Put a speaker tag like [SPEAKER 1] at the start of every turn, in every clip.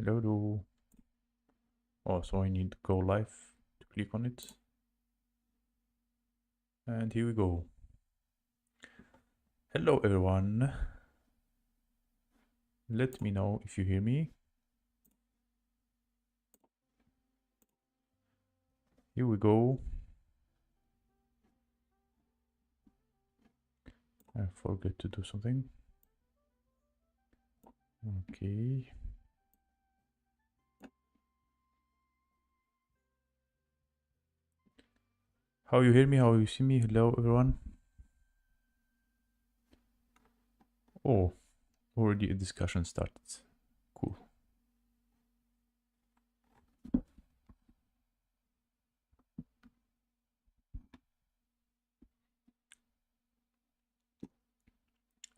[SPEAKER 1] Hello. Oh, so I need to go live to click on it. And here we go. Hello, everyone. Let me know if you hear me. Here we go. I forget to do something. Okay. How you hear me? How you see me? Hello, everyone. Oh, already a discussion started. Cool.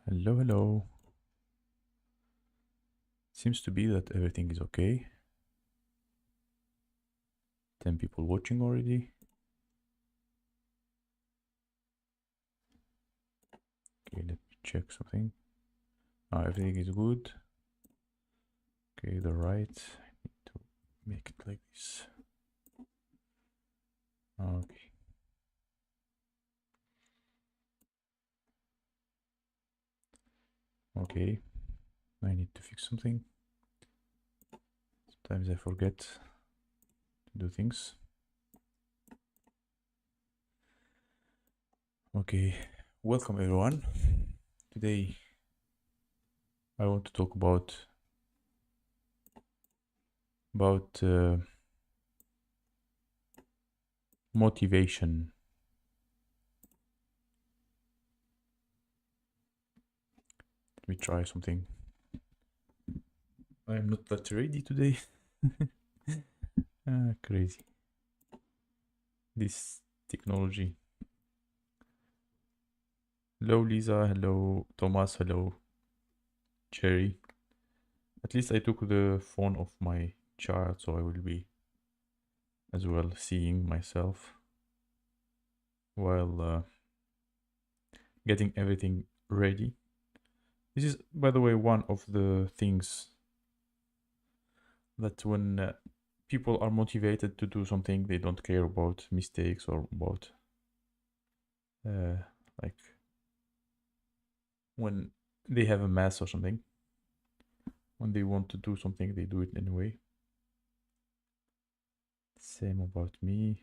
[SPEAKER 1] Hello. Seems to be that everything is okay. 10 people watching already. Okay, let me check something. Everything is good. Okay, the right. I need to make it like this. Okay. Okay. I need to fix something. Sometimes I forget to do things. Okay. Welcome everyone. Today I want to talk about motivation. Let me try something. I am not that ready today. Crazy. This technology. Hello Lisa, hello Thomas, hello Cherry. At least I took the phone off my chart, so I will be as well seeing myself while getting everything ready. This is, by the way, one of the things that when people are motivated to do something, they don't care about mistakes or about uh, like when they have a mess or something. When they want to do something, they do it anyway. Same about me.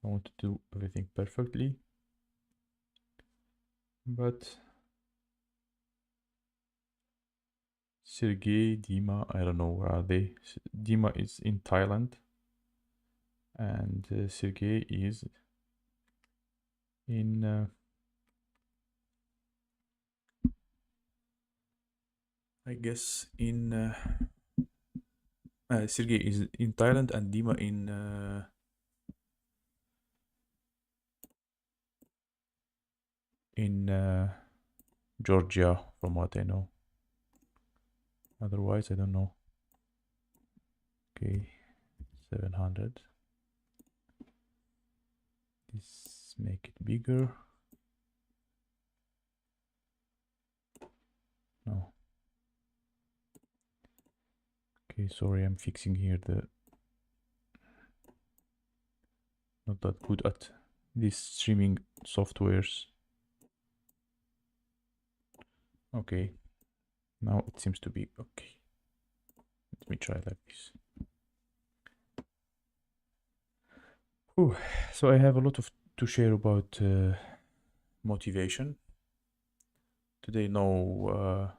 [SPEAKER 1] I want to do everything perfectly, but Sergey, Dima, I don't know where are they. Dima is in Thailand, and Sergey is in I guess in Sergey is in Thailand and Dima in Georgia, from what I know. Otherwise, I don't know. Okay, 700. This make it bigger. No. Okay, sorry, I'm fixing here the not that good at these streaming softwares. Okay, now it seems to be okay. Let me try like this. Whew. So I have a lot of to share about motivation. Today, no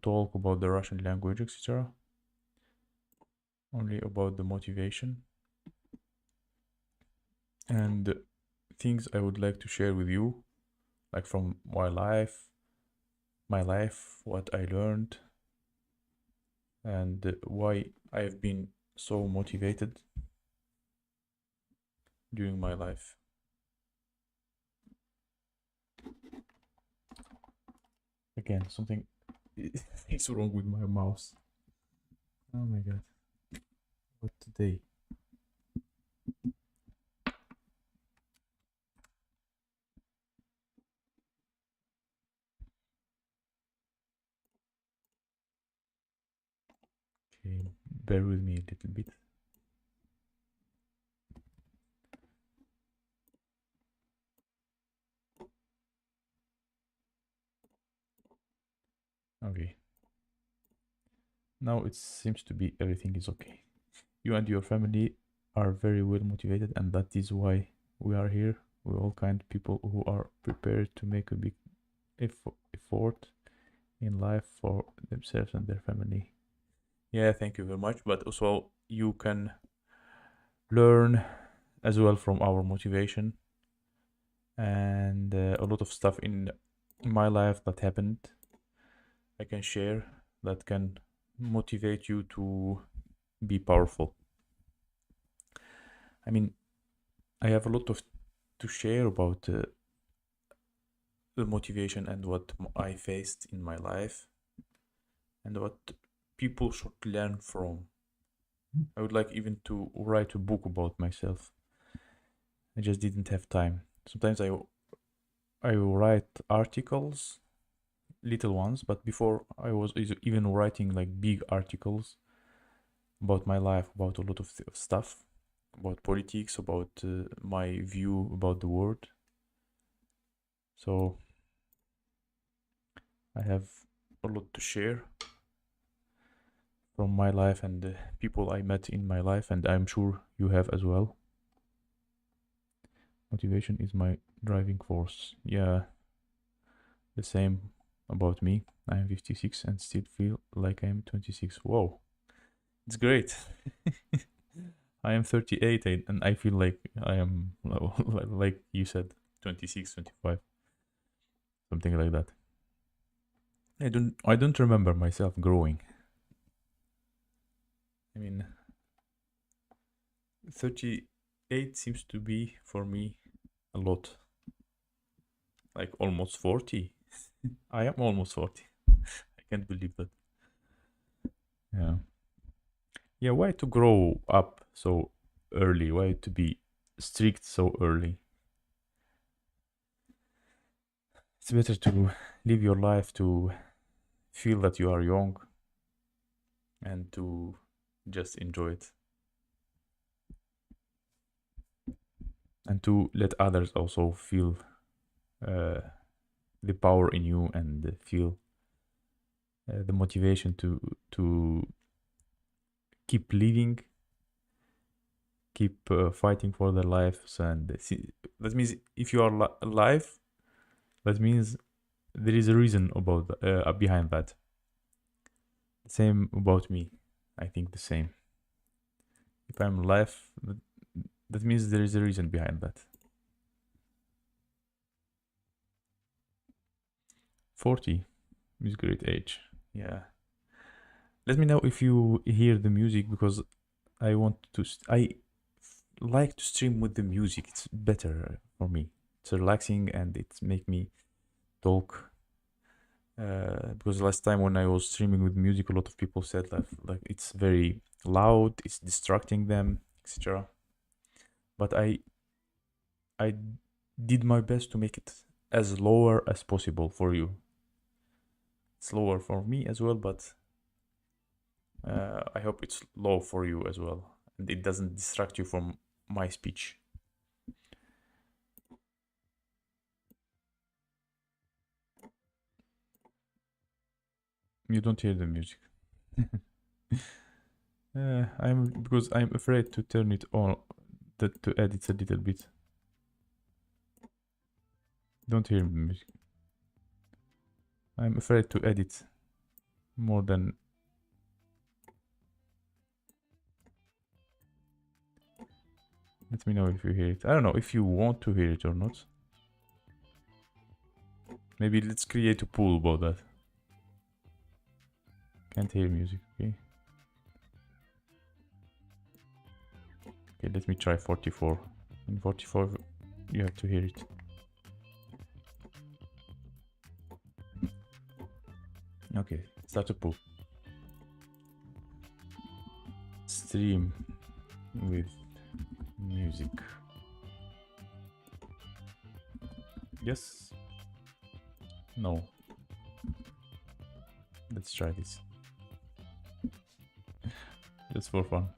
[SPEAKER 1] talk about the Russian language, etc. Only about the motivation and things I would like to share with you, like from my life, what I learned, and why I have been so motivated during my life. Again, something is wrong with my mouse. Oh my god. What today? Okay, bear with me a little bit. Okay. Now it seems to be everything is okay. You and your family are very well motivated, and that is why we are here. We're all kind of people who are prepared to make a big effort in life for themselves and their family. Yeah, thank you very much. But also, you can learn as well from our motivation and a lot of stuff in my life that happened. I can share that can motivate you to be powerful. I mean, I have a lot of to share about the motivation and what I faced in my life and what people should learn from. I would like even to write a book about myself. I just didn't have time. Sometimes I write articles, little ones, but before I was even writing like big articles about my life, about a lot of stuff, about politics, about my view about the world. So I have a lot to share from my life and the people I met in my life, and I'm sure you have as well. Motivation is my driving force. Yeah, the same about me. I am 56 and still feel like I am 26. Whoa, it's great. I am 38 and I feel like I am, like you said, 26, 25, something like that. I don't remember myself growing. I mean, 38 seems to be for me a lot, like almost 40. I am almost 40. I can't believe that. Yeah. Yeah, why to grow up so early? Why to be strict so early? It's better to live your life to feel that you are young and to just enjoy it and to let others also feel uh, the power in you and feel the motivation to keep living, keep fighting for their lives. And that means if you are alive, that means there is a reason about behind that. Same about me. I think the same. If I'm alive, that means there is a reason behind that. 40 is a great age. Yeah. Let me know if you hear the music because I want to. Like to stream with the music. It's better for me. It's relaxing and it make me talk. Because last time when I was streaming with music, a lot of people said that like it's very loud, it's distracting them, etc. But I did my best to make it as lower as possible for you. It's lower for me as well, but I hope it's low for you as well, and it doesn't distract you from my speech. You don't hear the music. I'm because I'm afraid to turn it on, that to edit a little bit. Don't hear the music. I'm afraid to edit more than. Let me know if you hear it. I don't know if you want to hear it or not. Maybe let's create a pool about that. Can't hear music, okay? Okay, let me try 44. In 44, you have to hear it. Okay, start a pool. Stream with music. Yes? No. Let's try this. Just for fun.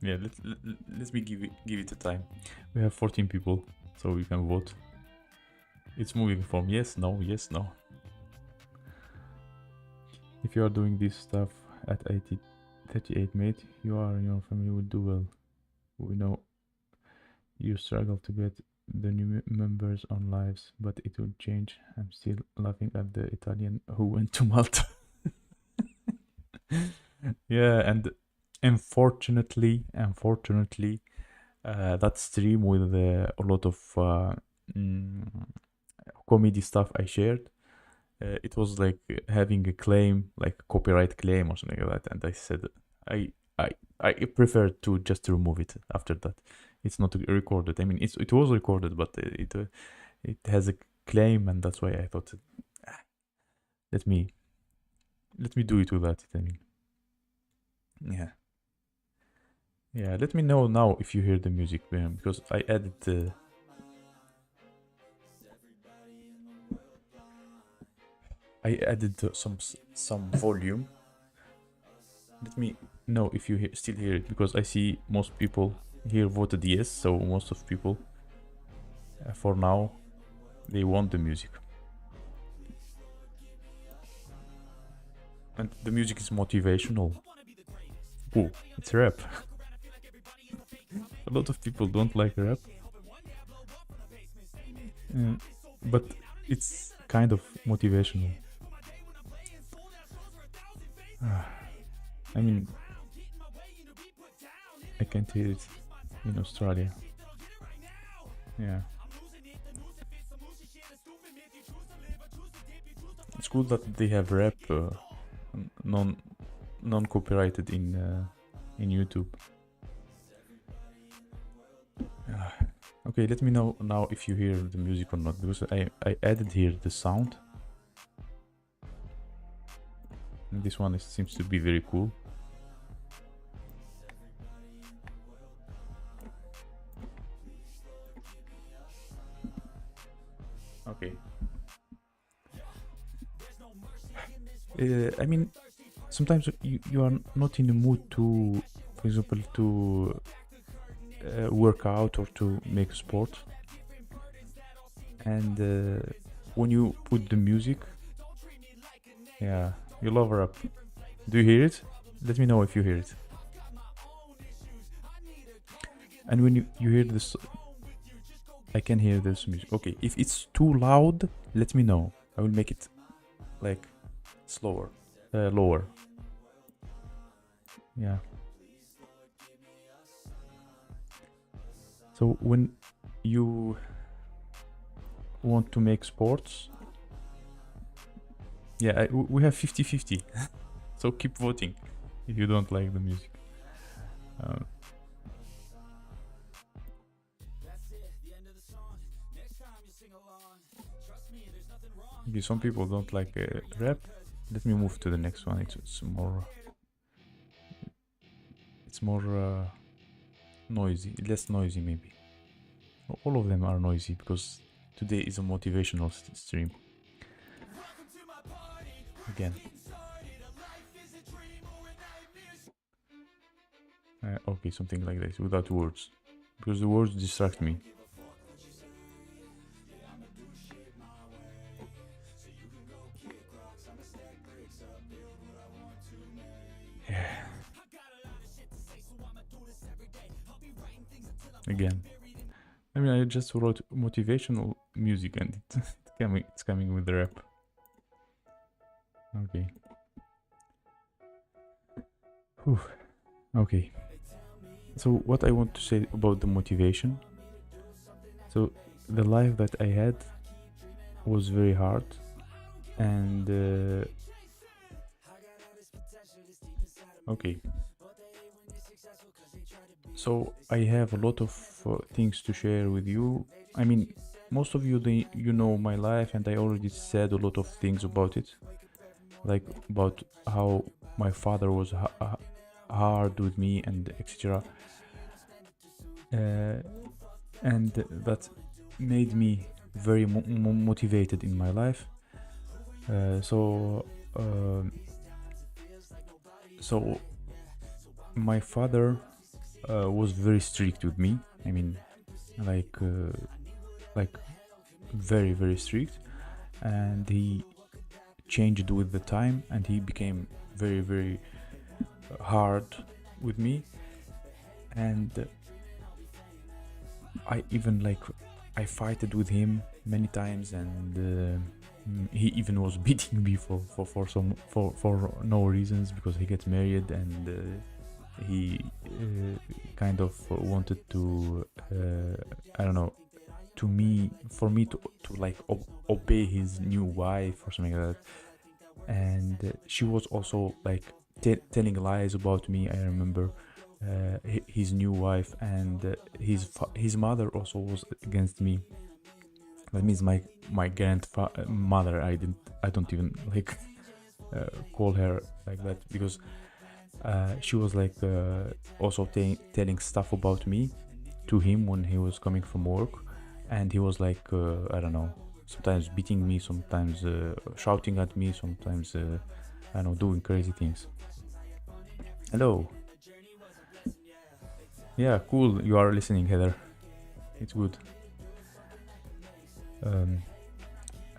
[SPEAKER 1] Yeah, let me give it a time. We have 14 people, so we can vote. It's moving from yes, no, yes, no. If you are doing this stuff at 38, mate, you are and your family will do well. We know you struggle to get the new members on lives, but it will change. I'm still laughing at the Italian who went to Malta. Yeah, and unfortunately, that stream with a lot of mm, comedy stuff I shared, it was like having a claim, like a copyright claim or something like that, and I said I I I prefer to just remove it after that. It's not recorded. I mean, it was recorded, but it has a claim, and that's why I thought, ah, let me do it without it. I mean, yeah. Yeah, let me know now if you hear the music, because I added some volume. Let me know if you still hear it, because I see most people here voted yes, so most of people for now they want the music. And the music is motivational. Oh, it's rap. A lot of people don't like rap. But it's kind of motivational. I mean, I can't hear it in Australia. Yeah. It's cool that they have rap non copyrighted in YouTube. Okay, let me know now if you hear the music or not, because I added here the sound. And this one seems to be very cool. Okay. I mean, sometimes you are not in the mood to, for example, to work out or to make sport. And when you put the music, yeah, you love rap. Do you hear it? Let me know if you hear it. And when you hear this, I can hear this music. Okay, if it's too loud, let me know. I will make it like slower, lower. Yeah. So when you want to make sports, yeah, we have 50-50. So keep voting if you don't like the music. Okay, some people don't like rap. Let me move to the next one. It's more noisy, less noisy maybe. All of them are noisy because today is a motivational stream. Again. Okay, something like this without words, because the words distract me. Yeah. Again. I mean, I just wrote motivational music and it's coming with the rap. Okay. Whew. Okay. So what I want to say about the motivation. So the life that I had was very hard, and okay. So I have a lot of things to share with you. I mean, most of you you know my life, and I already said a lot of things about it, like about how my father was hard with me and etc. Uh, and that made me very motivated in my life. Uh, so um, so my father was very strict with me. I mean, like like very very strict, and he changed with the time, and he became very very hard with me. And I even like I fighted with him many times, and he even was beating me for no reasons, because he gets married, and he kind of wanted to I don't know, to me for me to like obey his new wife or something like that. And she was also like telling lies about me. I remember his new wife, and his mother also was against me. That means my grandmother. I don't even like call her like that, because she was like also telling stuff about me to him when he was coming from work. And he was like I don't know, sometimes beating me, sometimes shouting at me, sometimes I don't know, doing crazy things. Hello. Yeah, cool, you are listening, Heather. It's good. um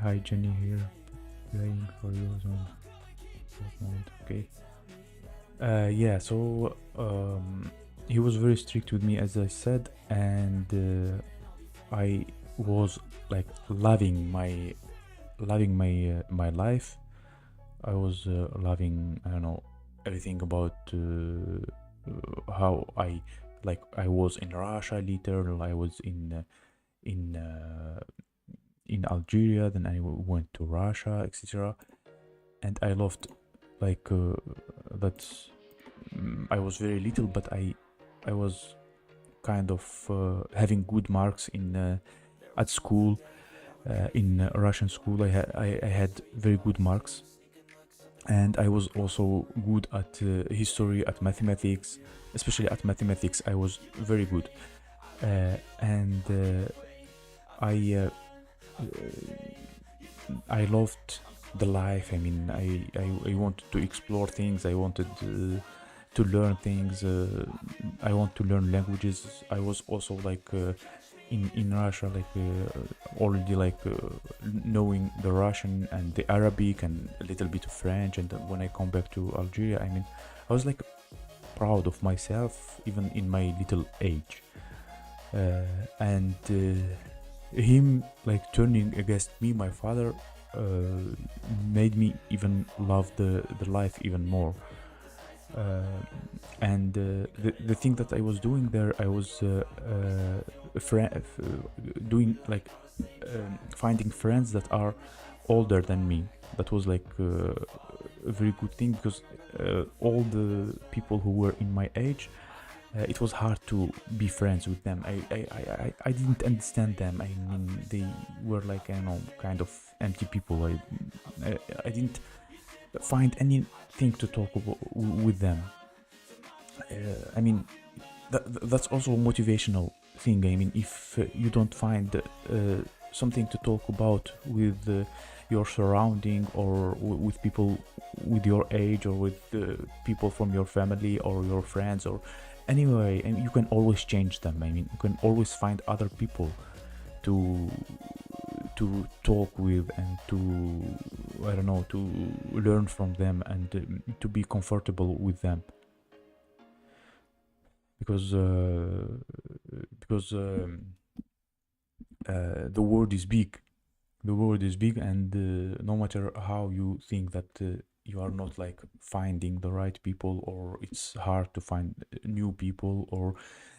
[SPEAKER 1] Hi, Jenny here, playing for you on moment. Okay. Yeah, so he was very strict with me, as I said, and I was like loving my life. I was loving, I don't know, everything about how I was in Russia later. I was in in Algeria, then I went to Russia, etc. And I loved like that. I was very little, but I was kind of having good marks in at school. In Russian school, I had very good marks, and I was also good at history, at mathematics, especially at mathematics. I was very good, and I I loved the life. I mean, I wanted to explore things. I wanted to learn things. I want to learn languages. I was also like in Russia, like already like knowing the Russian and the Arabic and a little bit of French. And when I come back to Algeria, I mean, I was like proud of myself, even in my little age. And him like turning against me, my father, made me even love the life even more. uh, and the thing that I was doing there, I was doing like finding friends that are older than me. That was like a very good thing, because all the people who were in my age, it was hard to be friends with them. I didn't understand them. I mean, they were like, I don't know, kind of empty people. I didn't find anything to talk about with them. I mean, that's also a motivational thing. I mean, if you don't find something to talk about with your surrounding, or with people with your age, or with people from your family or your friends, or anyway, I mean, you can always change them. I mean, you can always find other people to talk with, and to, I don't know, to learn from them, and to be comfortable with them. Because the world is big. The world is big, and no matter how you think that you are not like finding the right people, or it's hard to find new people, or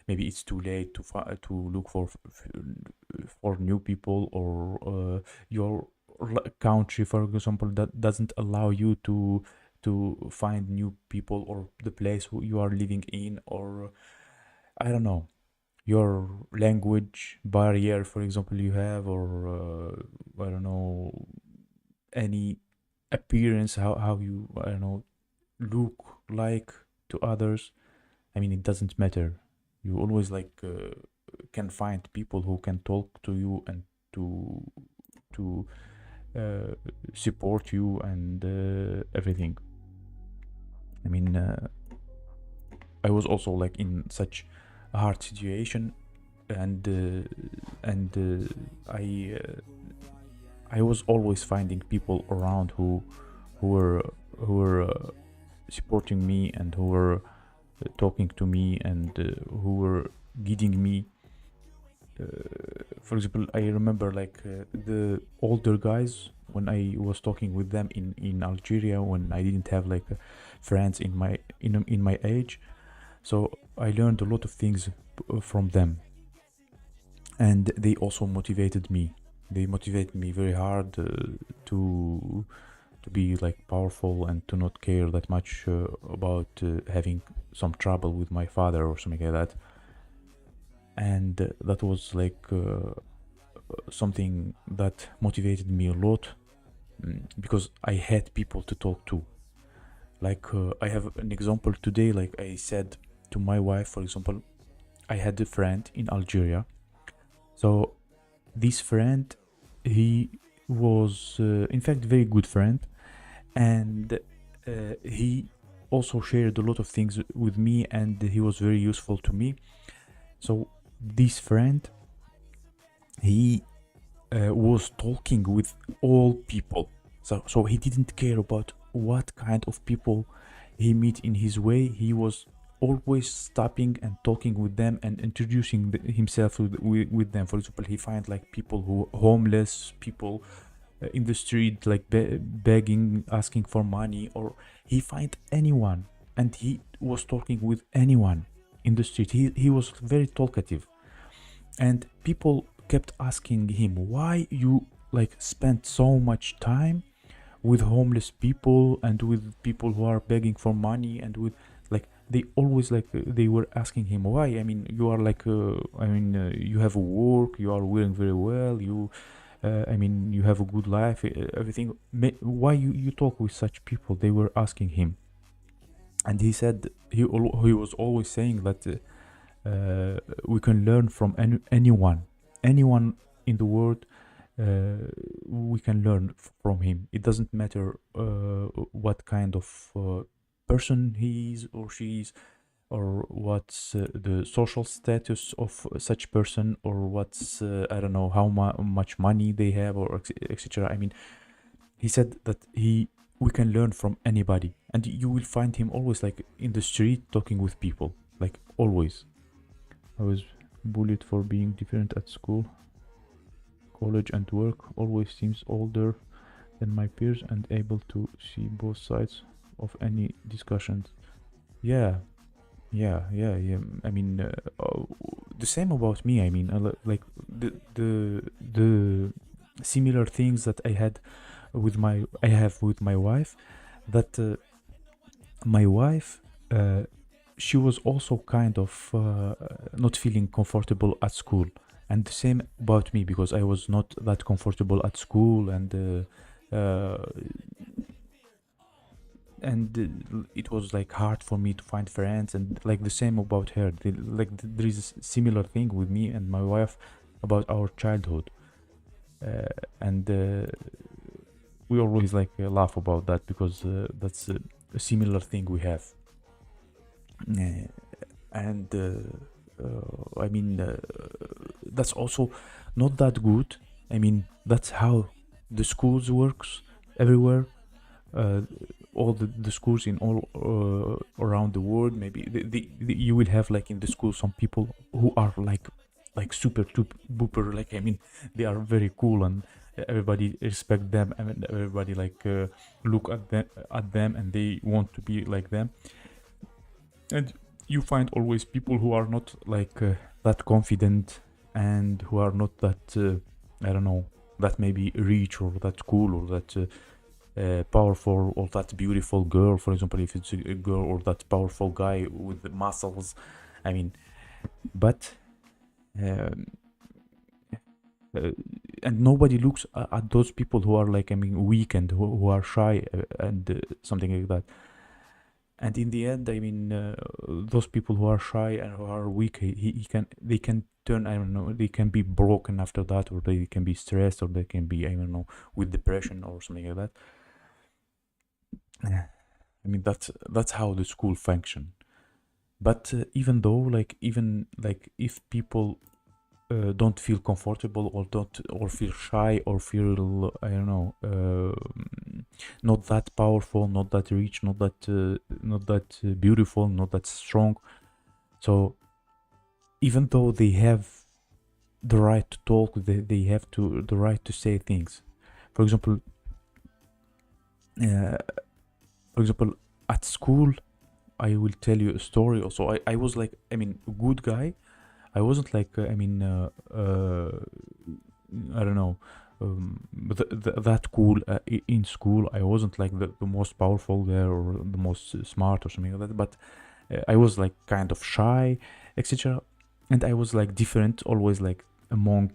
[SPEAKER 1] maybe it's too late to look for new people, or your country, for example, that doesn't allow you to find new people, or the place who you are living in, or I don't know, your language barrier, for example, you have, or I don't know, any appearance, how you, I don't know, look like. to others, I mean, it doesn't matter. You always can find people who can talk to you and to to uh, support you and everything. I mean, I was also like in such a hard situation, and I was always finding people around who were who were supporting me and who were talking to me and who were guiding me. For example, I remember the older guys when I was talking with them in Algeria when I didn't have friends in my age. So I learned a lot of things from them, and they also motivated me. They motivated me very hard to to be like powerful and to not care that much about having some trouble with my father or something like that. And that was something that motivated me a lot, because I had people to talk to. I have an example today. Like I said to my wife, for example, I had a friend in Algeria. So this friend, he was in fact very good friend, and he also shared a lot of things with me, and he was very useful to me. So this friend, he was talking with all people. So he didn't care about what kind of people he meet in his way. He was always stopping and talking with them and introducing himself with them. For example, he find like people who homeless people in the street, like begging, asking for money, or he find anyone, and he was talking with anyone in the street. He was very talkative, and people kept asking him why you like spend so much time with homeless people and with people who are begging for money, and with they always they were asking him why. I mean, you are you have a work, you are wearing very well, you I mean, you have a good life, everything. Why you talk with such people? They were asking him, and he said he was always saying that we can learn from anyone in the world. We can learn from him. It doesn't matter what kind of person he is or she is, or what's the social status of such person, or what's I don't know how much money they have, or etc. I mean, he said that we can learn from anybody, and you will find him always like in the street talking with people, like always. I was bullied for being different at school, college, and work. Always seems older than my peers and able to see both sides of any discussions. Yeah, yeah. I mean, the same about me. I mean, like the similar things that I have with my wife. That my wife, she was also kind of not feeling comfortable at school, and the same about me, because I was not that comfortable at school, and it was like hard for me to find friends, and like the same about her. There is a similar thing with me and my wife about our childhood, and we always laugh about that, because that's a similar thing we have. And I mean, that's also not that good. I mean, that's how the schools works everywhere. uh, all the schools in all around the world. Maybe you will have like in the school some people who are like super duper, like I mean, they are very cool, and everybody respect them, and everybody look at them and they want to be like them. And you find always people who are not that confident, and who are not that I don't know, that maybe rich, or that cool, or that powerful, or that beautiful girl, for example, if it's a girl, or that powerful guy with the muscles. I mean, but um, uh, and nobody looks at those people who are like, I mean, weak, and who are shy, and something like that. And in the end, I mean, those people who are shy and who are weak, he can they can turn, I don't know, they can be broken after that, or they can be stressed, or they can be, I don't know, with depression or something like that. Yeah. I mean, that's how the school function. But even though, like, even like, if people don't feel comfortable, or don't, or feel shy, or feel, I don't know, not that powerful, not that rich, not that beautiful, not that strong. So even though they have the right to talk, they have to the right to say things. For example, uh, for example, at school, I will tell you a story. Also, I was like, I mean, a good guy. I wasn't like, I don't know, that cool in school. I wasn't like the most powerful there, or the most smart, or something like that. But I was like kind of shy, etc. And I was like different, always like among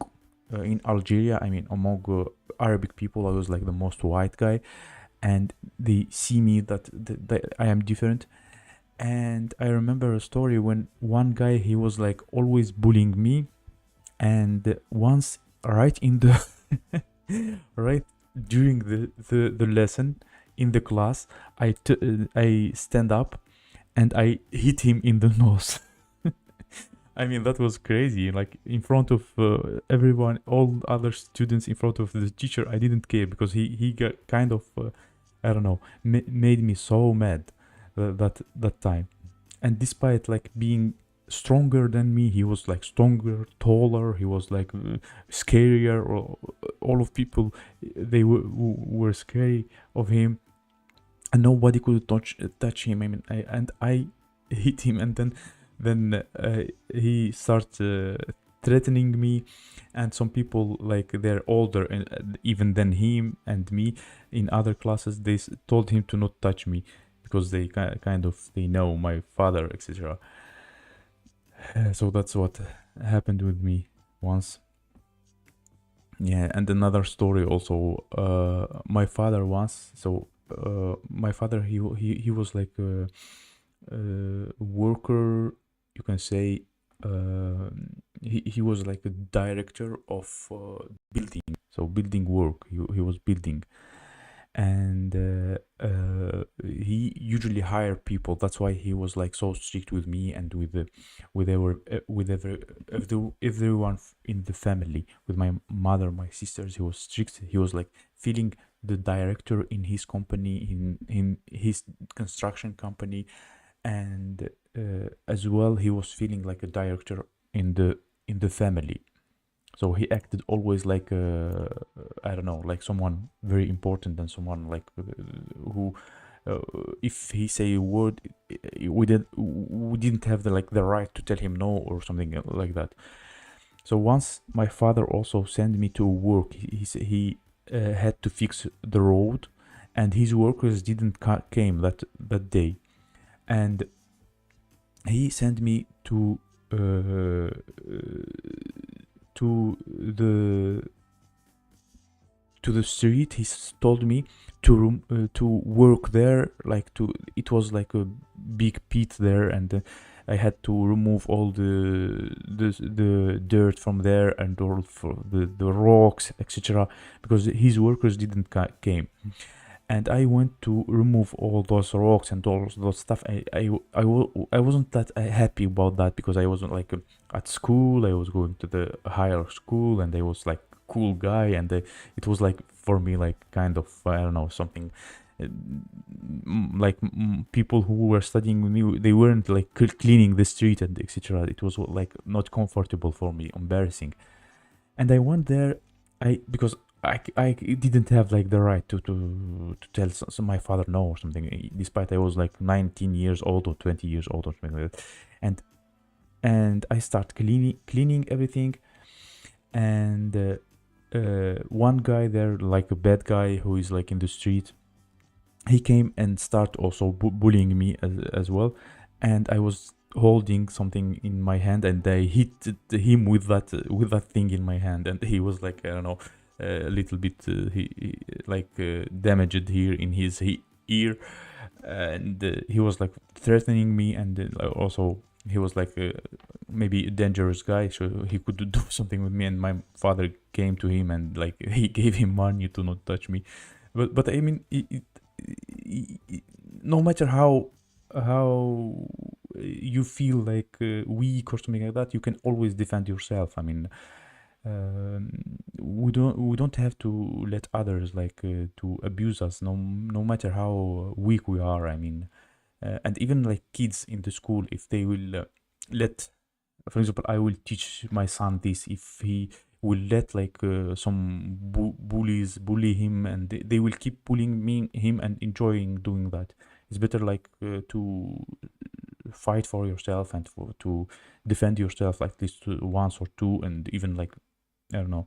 [SPEAKER 1] in Algeria. I mean, among Arabic people, I was like the most white guy, and they see me that I am different. And I remember a story when one guy, he was like always bullying me, and once, right in the right during the lesson in the class, I stand up and I hit him in the nose. I mean, that was crazy. Like, in front of everyone, all other students, in front of the teacher, I didn't care, because he got kind of, I don't know, made me so mad that time. And despite like being stronger than me, he was like stronger, taller. He was like scarier. Or all of people, they were scary of him, and nobody could touch him. I mean, I hit him, and then he starts threatening me, and some people, like, they're older and even than him and me, in other classes, they told him to not touch me, because they kind of, they know my father, etc. So that's what happened with me once. Yeah, and another story also. My father once. So my father, he was like a worker, you can say. He was like a director of building. So building work. He was building, and he usually hire people. That's why he was like so strict with me, and with everyone in the family, with my mother, my sisters. He was strict. He was like feeling the director in his company, in his construction company, and as well, he was feeling like a director in the family. So he acted always like, I don't know, like someone very important, and someone like who, uh, if he say a word, we didn't have the right to tell him no, or something like that. So once my father also sent me to work. He had to fix the road, and his workers didn't came that day, and he sent me to the to the street. Told me to work there, like, to it was like a big pit there, and I had to remove all the dirt from there, and all for the rocks, etc., because his workers didn't came. And I went to remove all those rocks and all those stuff. I wasn't that happy about that, because I wasn't like at school. I was going to the higher school, and I was like cool guy, and it was like for me like kind of, I don't know, something uh, like people who were studying with me, they weren't like cleaning the street and etc. It was like not comfortable for me, embarrassing. And I went there, because I didn't have like the right to tell my father no, or something, despite I was like 19 years old, or 20 years old, or something like that. And I start cleaning everything. And one guy there, like a bad guy who is like in the street, he came and start also bullying me as well. And I was holding something in my hand, and I hit him with that thing in my hand, and he was like, I don't know, a little bit, he like damaged here in his ear. and he was like threatening me, and also he was like maybe a dangerous guy, so he could do something with me. And my father came to him and like he gave him money to not touch me. But I mean, no matter how you feel like weak or something like that, you can always defend yourself. I mean, um, we don't have to let others like to abuse us, no matter how weak we are. I mean, and even like kids in the school, if they will let, for example, I will teach my son this. If he will let like some bullies bully him, and they will keep bullying him and enjoying doing that, it's better like to fight for yourself and to defend yourself at least once or two, and even like, I don't know,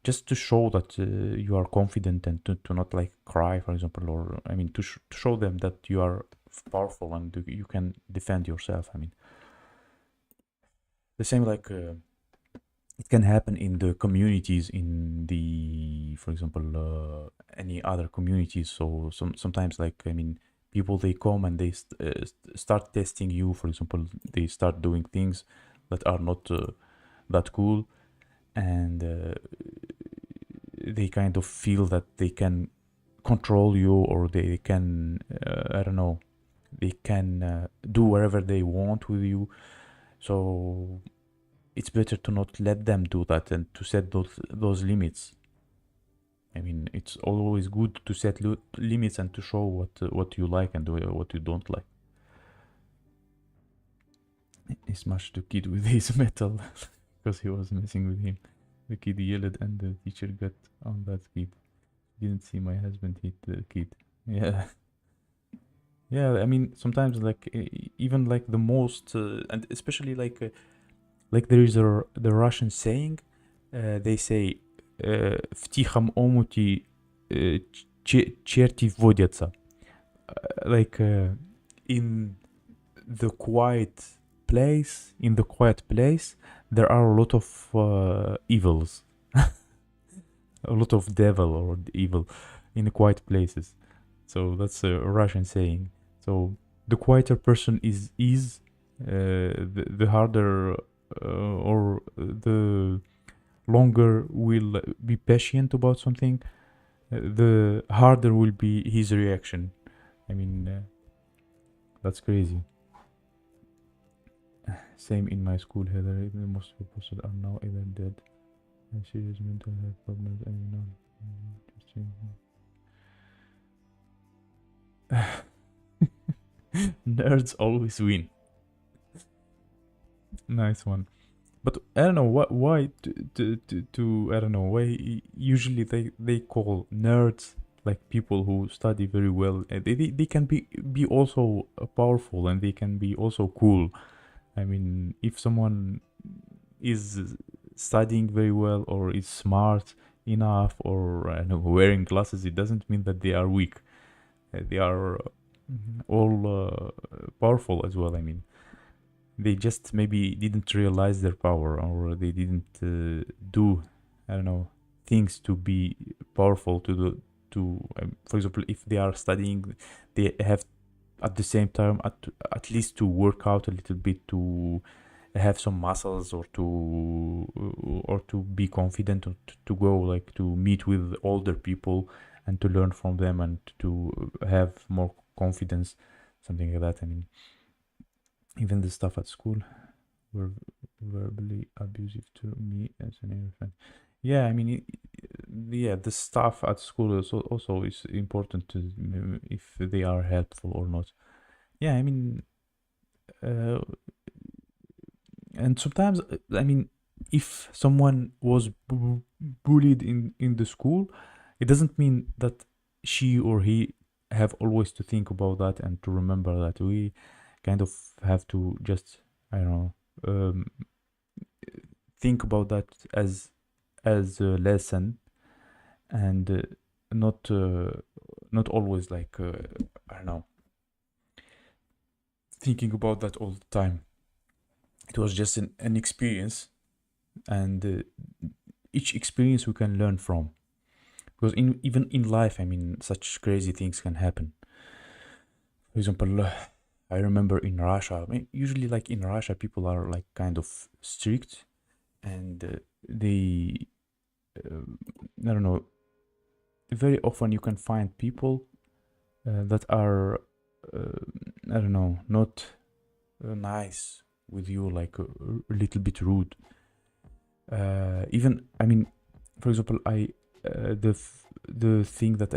[SPEAKER 1] just to show that you are confident, and to not like cry, for example, or I mean to show them that you are powerful and you can defend yourself. I mean, the same like it can happen in the communities, in the, for example, any other communities. So sometimes like, I mean, people, they come and they start testing you. For example, they start doing things that are not that cool, and they kind of feel that they can control you, or they can I don't know, they can do whatever they want with you. So it's better to not let them do that, and to set those limits. I mean, it's always good to set limits and to show what you like and what you don't like. He smashed the kid with his metal because he was messing with him. The kid yelled, and the teacher got on that kid. Didn't see my husband hit the kid. Yeah. Yeah, I mean, sometimes like even like the most and especially like there is the Russian saying, they say в тихом омуте черти водятся. Like in the quiet place, there are a lot of evils, a lot of devil or evil in the quiet places. So that's a Russian saying. So the quieter person is the harder or the longer will be patient about something, the harder will be his reaction. I mean, that's crazy. Same in my school, Heather. Most people are now either dead, serious mental health problems, and you know. Nerds always win. Nice one. But I don't know why I don't know why usually they call nerds like people who study very well. They can be also powerful, and they can be also cool. I mean, if someone is studying very well, or is smart enough, or I don't know, wearing glasses, it doesn't mean that they are weak. They are all powerful as well. I mean, they just maybe didn't realize their power, or they didn't do, I don't know, things to be powerful to the to for example, if they are studying, they have at the same time at least to work out a little bit, to have some muscles, or to be confident, or to go like to meet with older people and to learn from them, and to have more confidence, something like that. I mean, even the stuff at school were verbally abusive to me as an infant. Yeah, I mean, yeah, the staff at school also is important to if they are helpful or not. Yeah, I mean, uh, and sometimes I mean, if someone was bullied in the school, it doesn't mean that she or he have always to think about that, and to remember that we kind of have to just, I don't know, um, think about that as a lesson, and not not always like I don't know, thinking about that all the time. It was just an experience, and each experience we can learn from, because even in life, I mean, such crazy things can happen. For example, I remember in Russia, I mean, usually like in Russia, people are like kind of strict, and they, uh, I don't know, very often you can find people that are, I don't know, not nice with you, like a little bit rude. Even, I mean, for example, the thing that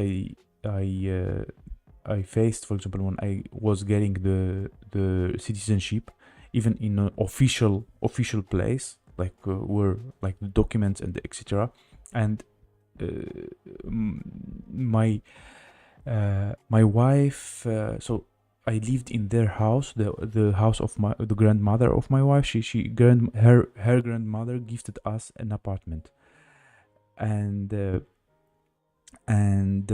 [SPEAKER 1] I faced, for example, when I was getting the citizenship, even in an official place, like where like the documents and etc. And uh, my my wife, so I lived in their house, the house of the grandmother of my wife. Her grandmother gifted us an apartment, and and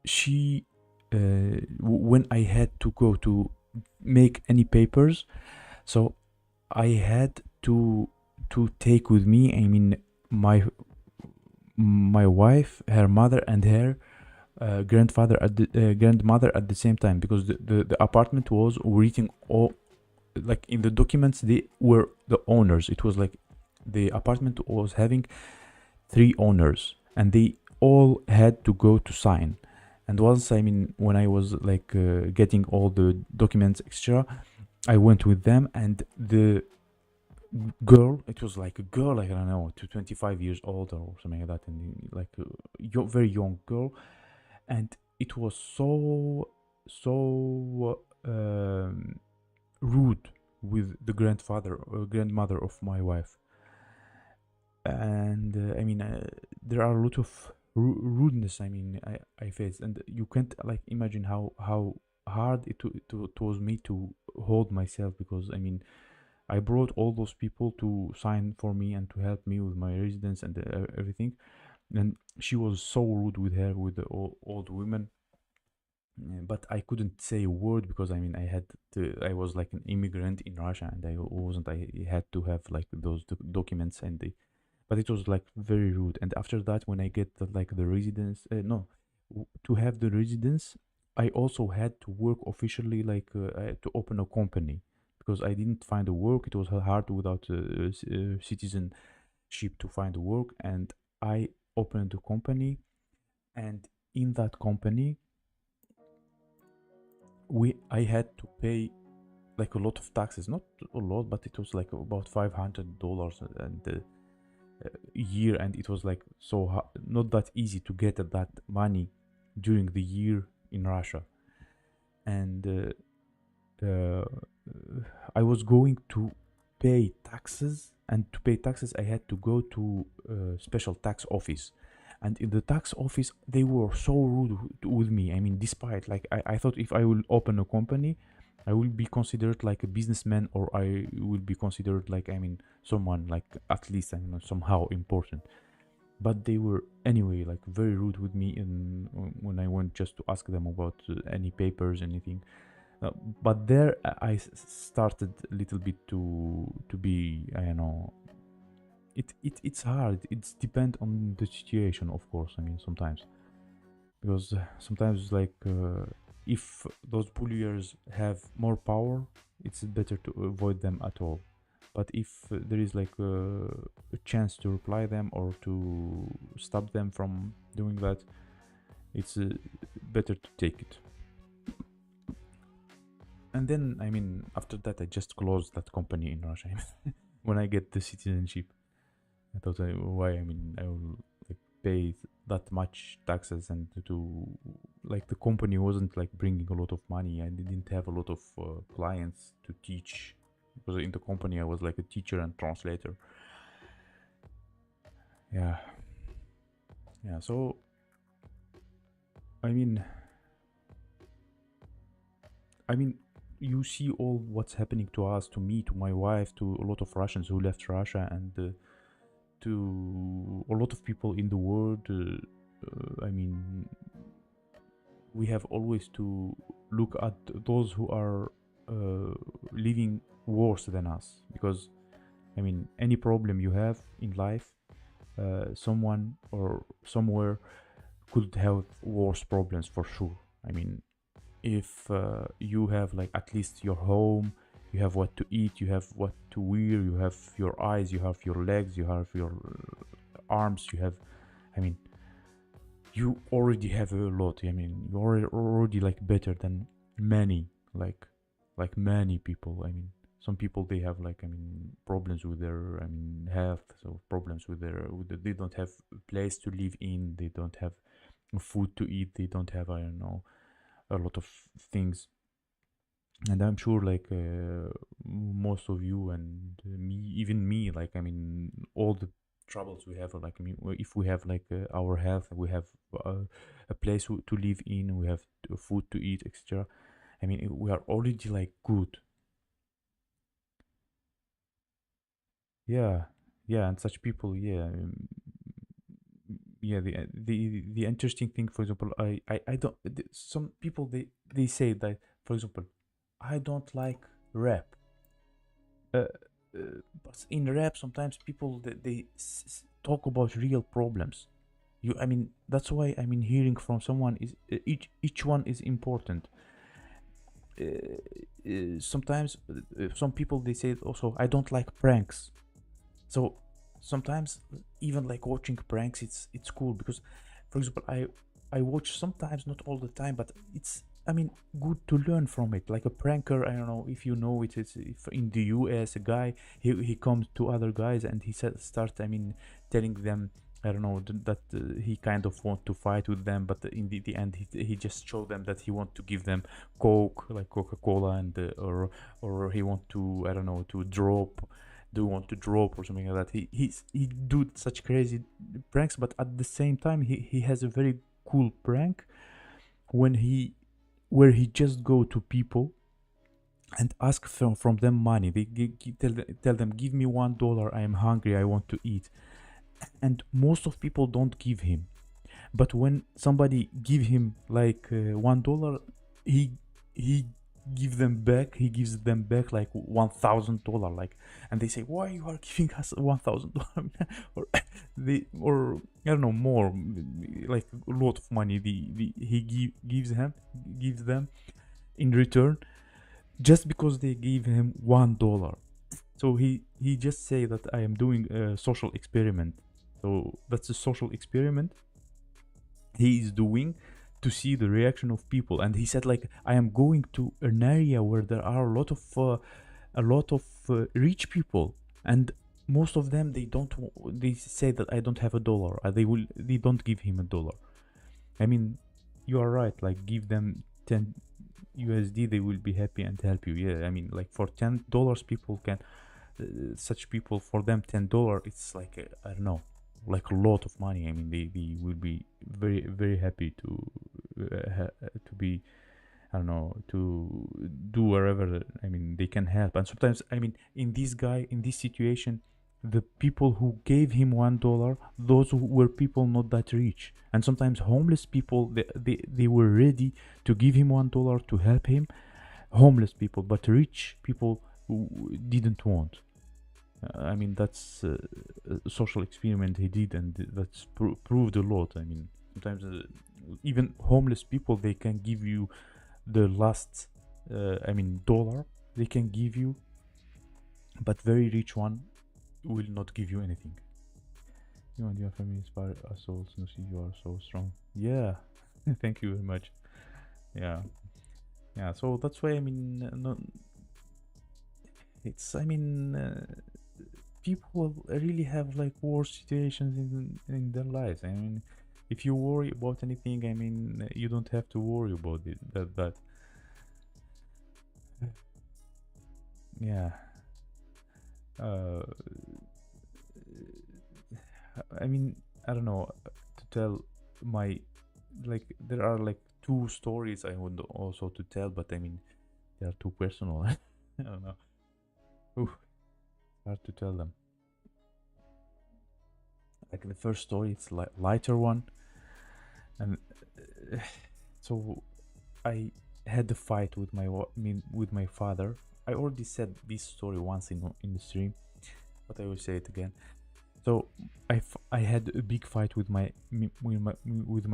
[SPEAKER 1] she when I had to go to make any papers, so I had to take with me, I mean, my my wife, her mother, and her grandmother at the same time, because the apartment was written all, like in the documents they were the owners. It was like the apartment was having three owners, and they all had to go to sign. And once, I mean, when I was like getting all the documents extra, I went with them, and the girl, it was like a girl, like I don't know, to 25 years old or something like that, and like a very young girl, and it was so rude with the grandmother of my wife. And I mean, there are a lot of rudeness, I mean, I faced, and you can't like imagine how hard it was me to hold myself, because I mean, I brought all those people to sign for me and to help me with my residence and everything, and she was so rude with her, with the old women. But I couldn't say a word, because I mean, I was like an immigrant in Russia, and I had to have like those documents, and but it was like very rude. And after that, when I get like the residence, no, to have the residence, I also had to work officially, like I had to open a company, because I didn't find a work. It was hard without citizenship to find a work, and I opened a company, and in that company, I had to pay like a lot of taxes, not a lot, but it was like about $500 and a year, and it was like so not that easy to get that money during the year in Russia. And uh, I was going to pay taxes, and to pay taxes I had to go to a special tax office. And in the tax office they were so rude with me. I mean, despite like I thought if I will open a company, I will be considered like a businessman, or I will be considered like, I mean, someone like at least, I know, somehow important. But they were anyway like very rude with me, and when I went just to ask them about any papers, anything. But there started a little bit to be, I don't know, it's hard. It's depend on the situation, of course. I mean, sometimes, because sometimes like if those bulliers have more power, it's better to avoid them at all. But if there is like a chance to reply them or to stop them from doing that, it's better to take it. And then, I mean, after that, I just closed that company in Russia. When I get the citizenship, I thought, why? I mean, I will like pay that much taxes, and to like the company wasn't like bringing a lot of money. I didn't have a lot of clients to teach, because in the company I was like a teacher and translator. Yeah, yeah. So I mean, I mean, you see all what's happening to us, to me, to my wife, to a lot of Russians who left Russia, and to a lot of people in the world. I mean, we have always to look at those who are living worse than us, because I mean, any problem you have in life, someone or somewhere could have worse problems for sure. I mean, if you have like at least your home, you have what to eat, you have what to wear, you have your eyes, you have your legs, you have your arms, you have, I mean, you already have a lot. I mean, you're already like better than many, like many people. I mean, some people they have like, I mean, problems with their, I mean, health, so problems with they don't have a place to live in, they don't have food to eat, they don't have, I don't know, a lot of things. And I'm sure like most of you and me, even me, like, I mean, all the troubles we have, like, I mean, if we have like our health, we have a place to live in, we have food to eat, etc. I mean, we are already like good. Yeah, yeah, and such people, yeah, yeah. The interesting thing, for example, I don't. Some people they say that, for example, I don't like rap. uh, but in rap sometimes people they talk about real problems. You, I mean, that's why, I mean, hearing from someone is each one is important. Sometimes some people they say also, I don't like pranks. So sometimes even like watching pranks, it's cool because, for example, I watch sometimes, not all the time, but it's, I mean, good to learn from it. Like a pranker, I don't know if you know it is, if in the US a guy, he comes to other guys and he starts, I mean, telling them, I don't know, that he kind of want to fight with them, but in the end he just showed them that he want to give them Coke, like Coca-Cola, and or he want to, I don't know, to drop, do want to drop or something like that. He do such crazy pranks, but at the same time he has a very cool prank when he where he just go to people and ask from them money. They tell them, give me $1, I am hungry, I want to eat. And most of people don't give him, but when somebody give him like $1, he he gives them back like $1,000, like. And they say, why you are giving us $1,000? Or or I don't know, more, like a lot of money he gives them in return, just because they gave him $1. So he just say that I am doing a social experiment. So that's a social experiment he is doing to see the reaction of people. And he said like, I am going to an area where there are a lot of rich people, and most of them they say that I don't have a dollar. They don't give him a dollar. I mean, you are right, like give them 10 USD, they will be happy and help you. Yeah, I mean, like for $10 people can, such people, for them $10, it's like I don't know, like a lot of money. I mean, they will be very very happy to be, I don't know, to do wherever, I mean, they can help. And sometimes, I mean, in this situation, the people who gave him $1, those who were people not that rich. And sometimes homeless people, they were ready to give him $1 to help him, homeless people, but rich people who didn't want. I mean, that's a social experiment he did, and that's proved a lot. I mean, sometimes even homeless people, they can give you the last, I mean, dollar they can give you, but very rich one will not give you anything. You and your family inspire us all to see you are so strong. Yeah, thank you very much. Yeah, yeah. So that's why, I mean, no, it's, I mean, people really have like worse situations in their lives. I mean, if you worry about anything, I mean, you don't have to worry about it. That yeah. Uh, I mean, I don't know, to tell my, like, there are like two stories I would also to tell, but I mean, they are too personal. I don't know. Oof, hard to tell them. Like the first story, it's like lighter one, and so I had a fight with with my father. I already said this story once in the stream, but I will say it again. So I had a big fight with my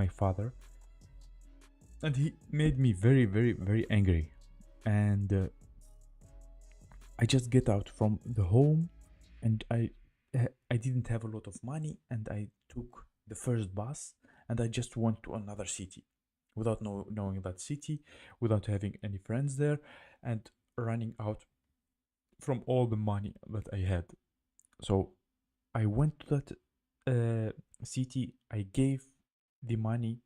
[SPEAKER 1] father, and he made me very, very, very angry. And I just get out from the home, and I didn't have a lot of money, and I took the first bus, and I just went to another city, without knowing that city, without having any friends there, and running out from all the money that I had. So I went to that city. I gave the money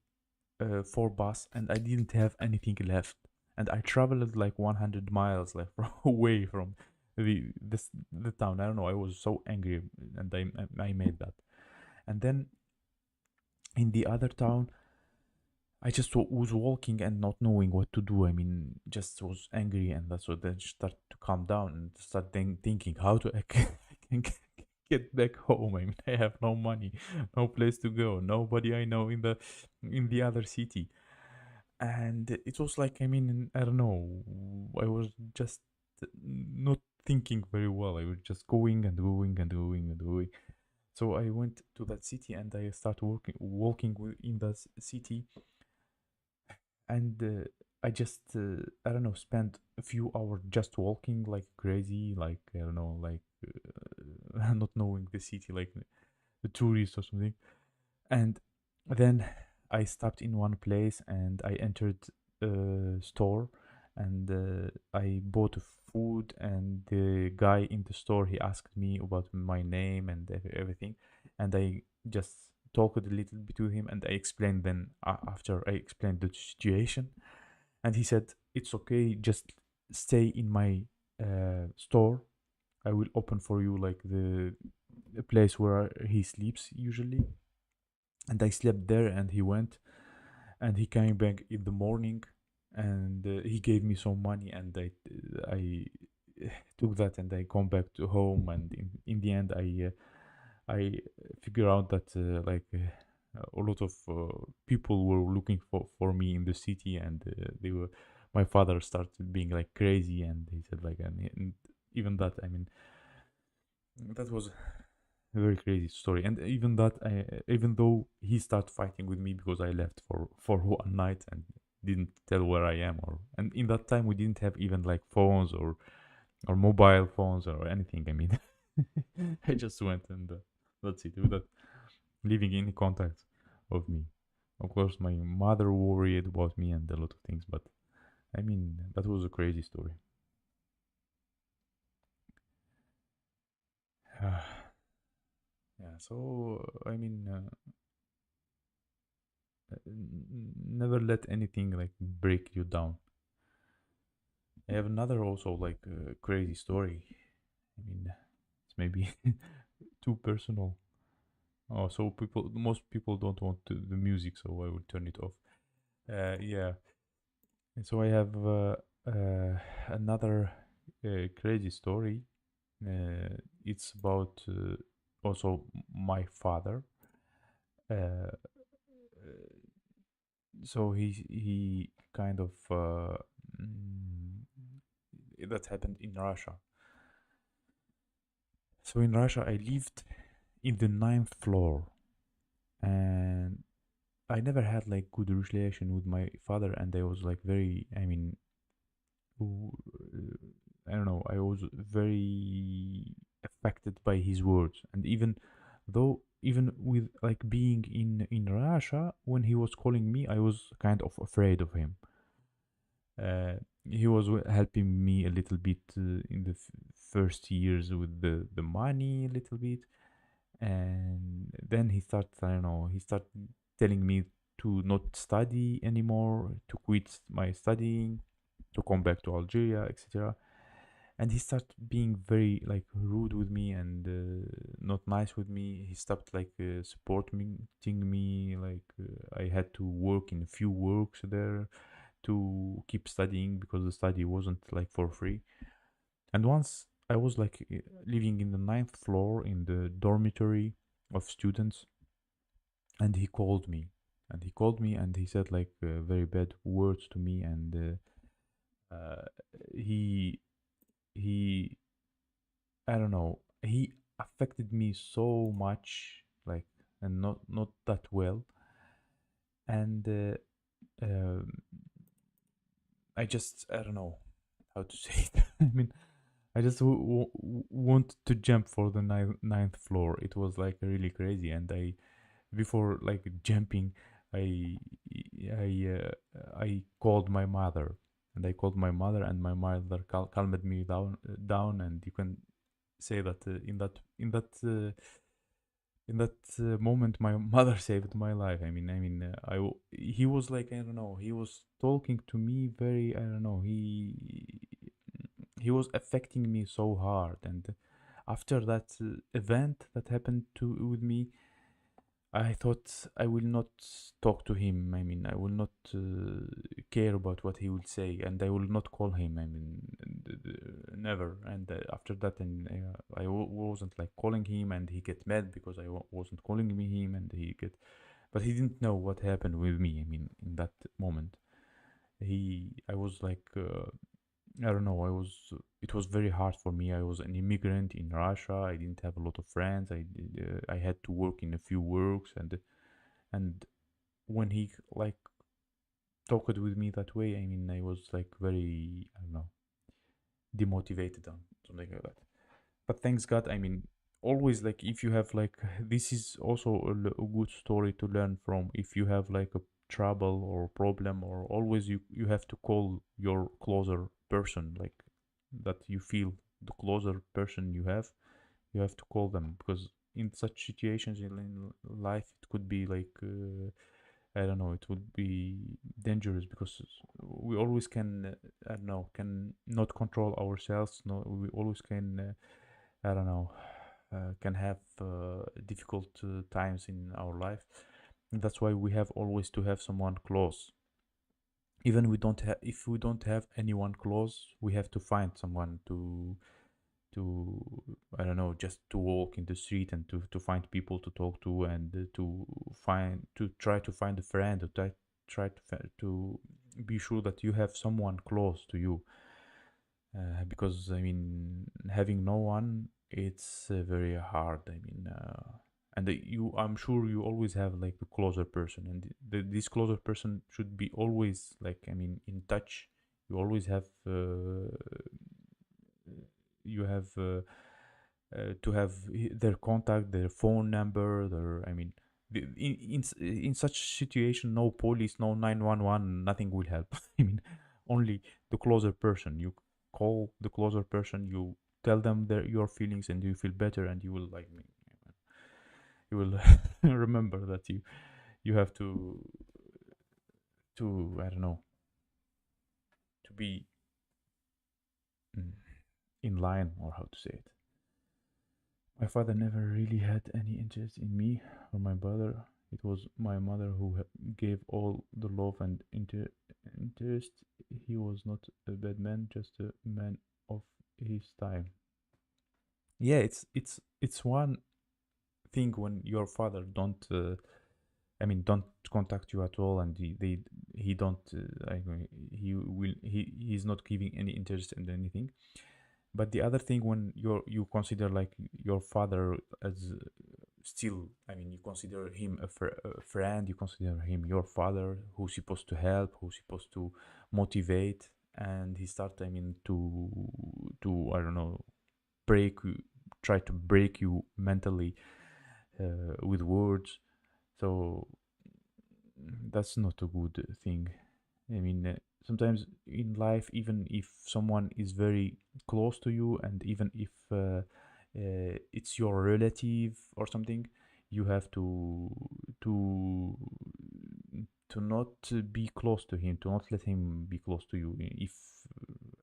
[SPEAKER 1] for bus, and I didn't have anything left. And I traveled like 100 miles like away from the town. I don't know. I was so angry, and I made that. And then in the other town, I just was walking and not knowing what to do. I mean, just was angry, and that's what then start to calm down and start thinking how to I can get back home. I mean, I have no money, no place to go, nobody I know in the other city, and it was like, I mean, I don't know. I was just not thinking very well. I was just going and going and going and going. So I went to that city, and I started walking in that city, and I just I don't know, spent a few hours just walking like crazy, like I don't know, like not knowing the city, like the tourist or something. And then I stopped in one place, and I entered a store, and I bought food, and the guy in the store, he asked me about my name and everything, and I just talked a little bit to him, and I explained. Then after I explained the situation, and he said, it's okay, just stay in my store. I will open for you like the place where he sleeps usually. And I slept there, and he went, and he came back in the morning, and he gave me some money, and I took that, and I come back to home, and in the end I figure out that a lot of people were looking for me in the city, and they were my father started being like crazy, and he said like, and even that, I mean, that was a very crazy story. And even that, even though he started fighting with me because I left for one night and didn't tell where I am, or and in that time we didn't have even like phones or mobile phones or anything. I mean, I just went, and that's it, without leaving any contact of me. Of course, my mother worried about me and a lot of things, but I mean, that was a crazy story. Yeah, so I mean, never let anything like break you down. I have another also like crazy story. I mean, it's maybe too personal. Oh, so most people don't want the music, so I will turn it off. Yeah. And so I have another crazy story. It's about also my father. Uh, so he kind of mm, that happened in Russia. So in Russia, I lived in the ninth floor, and I never had like good relation with my father, and I was like very, I mean, I don't know, I was very affected by his words, and even with like being in Russia, when he was calling me, I was kind of afraid of him. Uh, he was helping me a little bit in the first years with the money a little bit, and then he started, I don't know, he started telling me to not study anymore, to quit my studying, to come back to Algeria, etc. And he started being very like rude with me, and not nice with me. He stopped like supporting me, like I had to work in a few works there to keep studying because the study wasn't like for free. And once I was like living in the ninth floor in the dormitory of students, and he called me, and he said like very bad words to me, and he he I don't know, he affected me so much, like, and not that well. And um, I don't know how to say it. I mean, I just wanted to jump for the ninth floor. It was like really crazy, and I before like jumping, I I called my mother, and I called my mother, and my mother calmed me down, and you can say that in that moment my mother saved my life. He was like, I don't know, he was talking to me very, I don't know, he was affecting me so hard. And after that event that happened to with me, I thought I will not talk to him. I mean, I will not care about what he will say, and I will not call him. I mean, never. And after that, and wasn't like calling him, and he get mad because I wasn't calling me him, and he get. But he didn't know what happened with me. I mean, in that moment, I was like, I don't know. It was very hard for me. I was an immigrant in Russia. I didn't have a lot of friends. I had to work in a few works, and when he like talked with me that way, I mean, I was like very, I don't know, demotivated on something like that. But thanks God, I mean, always like if you have like this is also a good story to learn from. If you have like a trouble or problem, or always you have to call your closer person, like that you feel the closer person you have to call them, because in such situations in life it could be like I don't know, it would be dangerous, because we always can I don't know, can not control ourselves. No, we always can I don't know, can have difficult times in our life. And that's why we have always to have someone close. Even we don't have, if we don't have anyone close, we have to find someone to I don't know, just to walk in the street, and to find people to talk to, and to try to find a friend, to try to be sure that you have someone close to you. Because I mean, having no one, it's very hard. And I'm sure you always have like a closer person, and this closer person should be always like, I mean, in touch. You always have you have to have their contact, their phone number, their, I mean, in such situation, no police, no 911, nothing will help. I mean, only the closer person. You call the closer person, you tell them your feelings, and you feel better, and you will like me. You will remember that you have to I don't know, to be mm, in line, or how to say it. My father never really had any interest in me or my brother. It was my mother who gave all the love and interest. He was not a bad man, just a man of his time. Yeah, it's one thing when your father don't, I mean, don't contact you at all, and he don't, he's not giving any interest in anything. But the other thing, when you consider like your father as still, I mean, you consider him a friend, you consider him your father, who's supposed to help, who's supposed to motivate, and he start, I mean, to I don't know, break try to break you mentally with words. So that's not a good thing. I mean, sometimes in life, even if someone is very close to you, and even if it's your relative or something, you have to to not be close to him, to not let him be close to you. If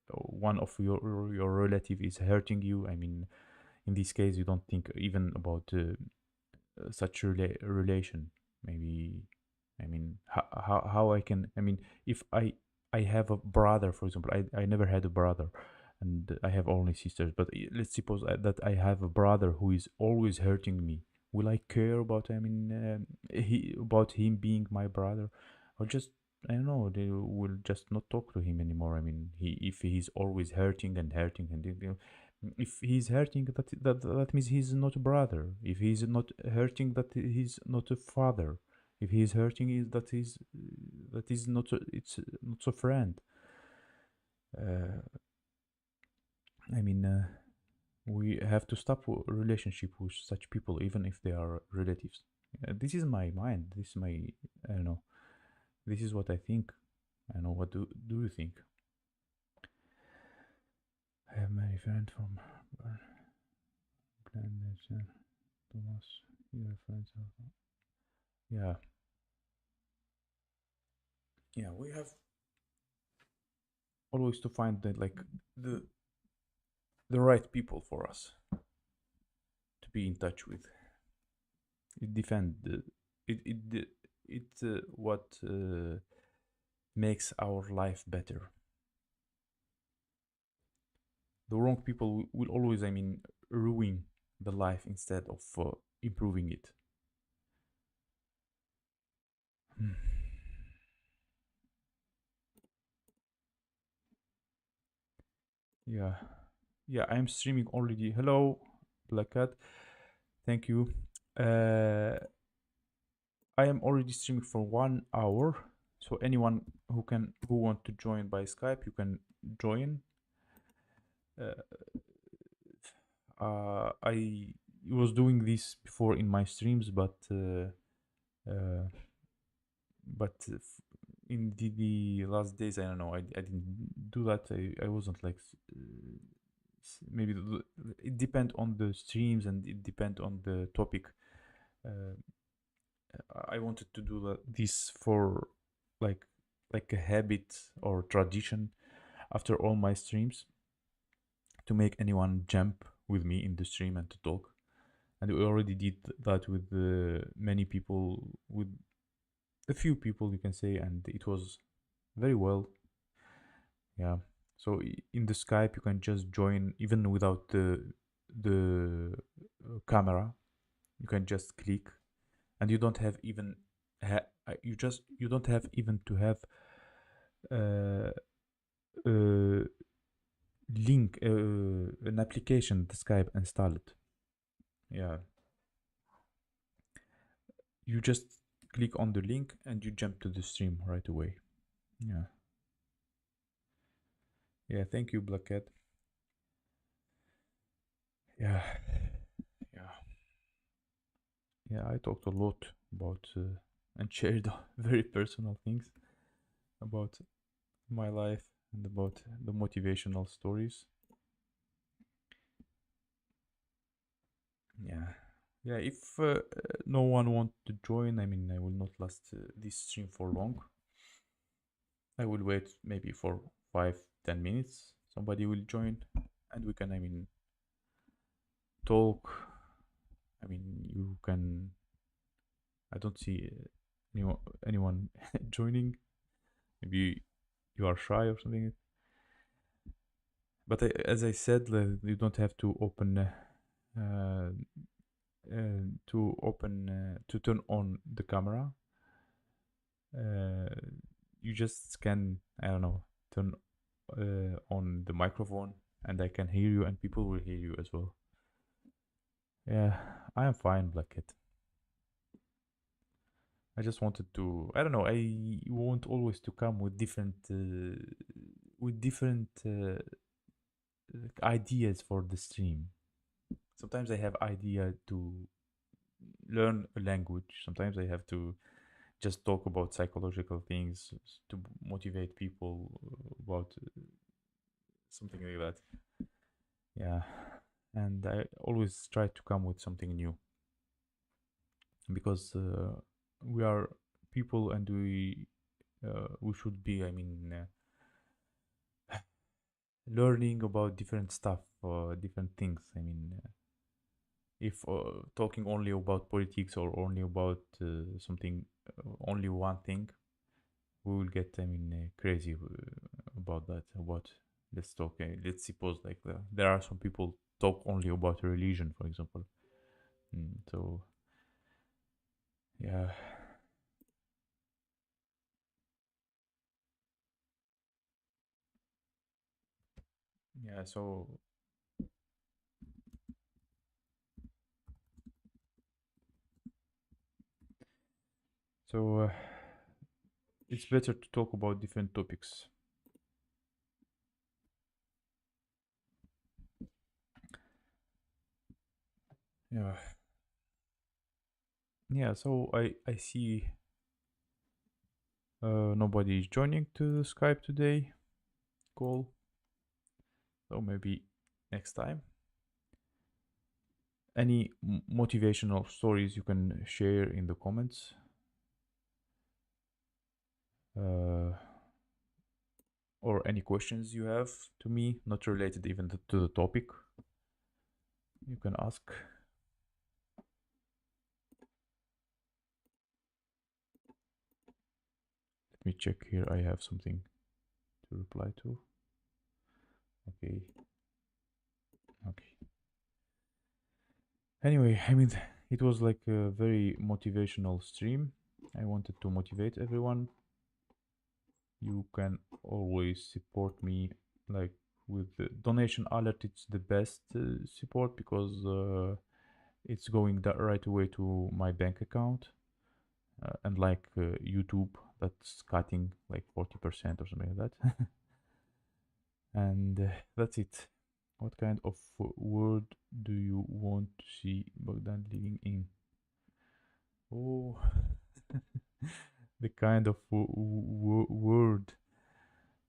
[SPEAKER 1] one of your relative is hurting you, I mean, in this case, you don't think even about such relation. Maybe, I mean, how I can, I mean, if I have a brother, for example, I never had a brother, and I have only sisters, but let's suppose that I have a brother who is always hurting me. Will I care about, I mean, about him being my brother? Or just, I don't know, they will just not talk to him anymore. I mean, if he's always hurting and hurting, and if he's hurting, that means he's not a brother. If he's not hurting, that he's not a father. If he's hurting, that is not it's not so friend. Uh, I mean, we have to stop relationship with such people, even if they are relatives. This is my mind. This is my I don't know. This is what I think. I know. What do you think? I have many friends from Planet Thomas. Your friends are yeah, yeah. We have always to find the the right people for us to be in touch with. It defend it what makes our life better. The wrong people will always, I mean, ruin the life instead of improving it. Hmm. Yeah, yeah. I'm streaming already. Hello, Black Cat. Thank you. Uh, I am already streaming for 1 hour. So anyone who want to join by Skype, you can join. Uh, I was doing this before in my streams, uh, in the last days, I don't know. I didn't do that. I wasn't like maybe it depend on the streams and it depend on the topic. Uh, I wanted to do this for like like a habit or tradition after all my streams to make anyone jump with me in the stream and to talk. And we already did that with many people, with a few people, you can say, and it was very well. Yeah. So in the Skype, you can just join even without the camera. You can just click, and you don't have even you don't have even to have uh, a link, an application, the Skype installed. Yeah. You just click on the link and you jump to the stream right away. Yeah. Yeah. Thank you, Black Cat. Yeah. Yeah. Yeah. I talked a lot about and shared very personal things about my life and about the motivational stories. Yeah. Yeah. If no one want to join, I mean, I will not last this stream for long. I will wait maybe for 5-10 minutes. Somebody will join, and we can, I mean, talk. I mean, you can. I don't see anyone joining. Maybe you are shy or something. But as I said, you don't have to open to turn on the camera. Uh, you just can, I don't know, turn on the microphone, and I can hear you, and people will hear you as well. Yeah, I am fine, Blackhead. I just wanted to. I don't know. I want always to come with different ideas for the stream. Sometimes I have idea to learn a language. Sometimes I have to just talk about psychological things to motivate people about something like that. Yeah, and I always try to come with something new because we are people and we should be. I mean. Learning about different stuff, different things. I mean, if talking only about politics or only about something, only one thing, we will get, I mean, crazy about that. About let's talk. Let's suppose like there are some people talk only about religion, for example. So yeah, yeah. So it's better to talk about different topics. Yeah. Yeah, so I see nobody is joining to the Skype today call. So maybe next time. Any motivational stories you can share in the comments, uh, or any questions you have to me, not related even to the topic, you can ask. Let me check here. I have something to reply to. Okay. Okay. Anyway, I mean, it was like a very motivational stream. I wanted to motivate everyone. You can always support me, like with the donation alert. It's the best support because it's going the right away to my bank account, and like YouTube, that's cutting like 40% or something like that. And that's it. What kind of world do you want to see Bogdan living in? Oh, the kind of world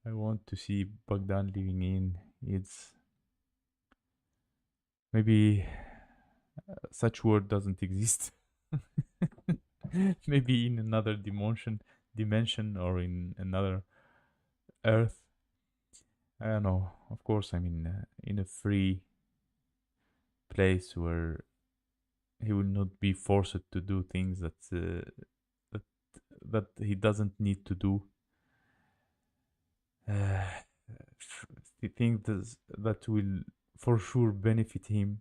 [SPEAKER 1] I want to see Bogdan living in. It's maybe such world doesn't exist. Maybe in another dimension, or in another Earth. I don't know. Of course, I mean, in a free place where he will not be forced to do things that that he doesn't need to do. Uh, the things that will for sure benefit him,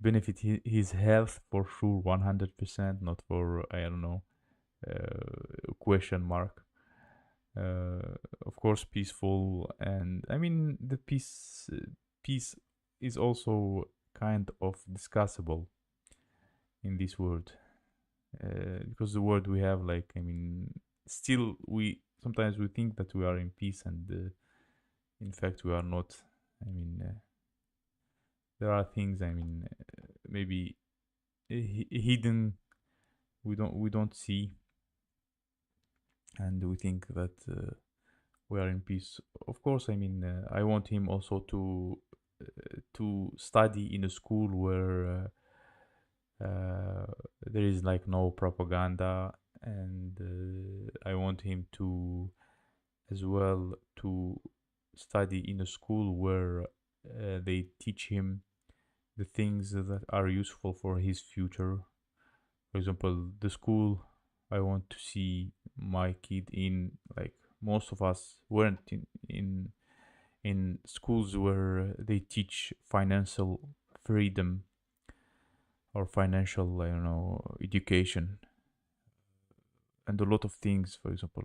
[SPEAKER 1] benefit his health for sure, 100%. Not for, I don't know, question mark. Of course, peaceful, and I mean the peace is also kind of discussable in this world, because the world we have, like, I mean, still we sometimes we think that we are in peace, and in fact we are not. I mean, there are things, I mean, maybe hidden, we don't see, and we think that we are in peace. Of course, I mean, I want him also to study in a school where there is like no propaganda, and I want him to as well to study in a school where they teach him the things that are useful for his future. For example, the school I want to see my kid in, like most of us weren't in schools where they teach financial freedom or financial, I don't know, education, and a lot of things. For example,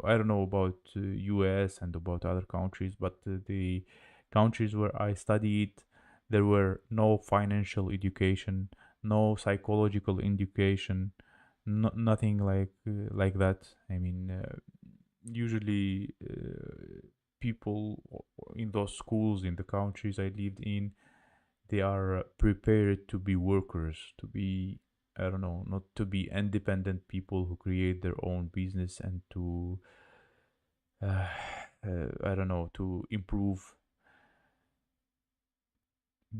[SPEAKER 1] I don't know about US and about other countries, but the countries where I studied, there were no financial education, no psychological education, nothing like that. I mean, usually people in those schools in the countries I lived in, they are prepared to be workers, to be, I don't know, not to be independent people who create their own business, and to I don't know, to improve,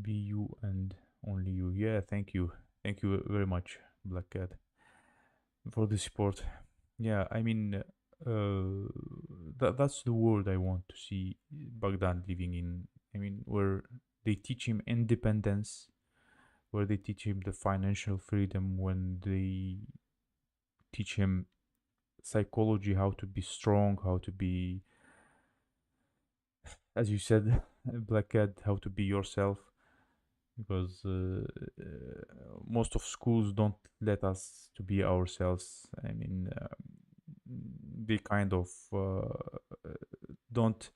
[SPEAKER 1] be you and only you. Yeah, thank you very much, Black Cat, for the support. Yeah, I mean, that's the world I want to see Baghdad living in. I mean, where they teach him independence, where they teach him the financial freedom, when they teach him psychology, how to be strong, how to be, as you said, Black Cat, how to be yourself. Because most of schools don't let us to be ourselves. I mean, they kind of don't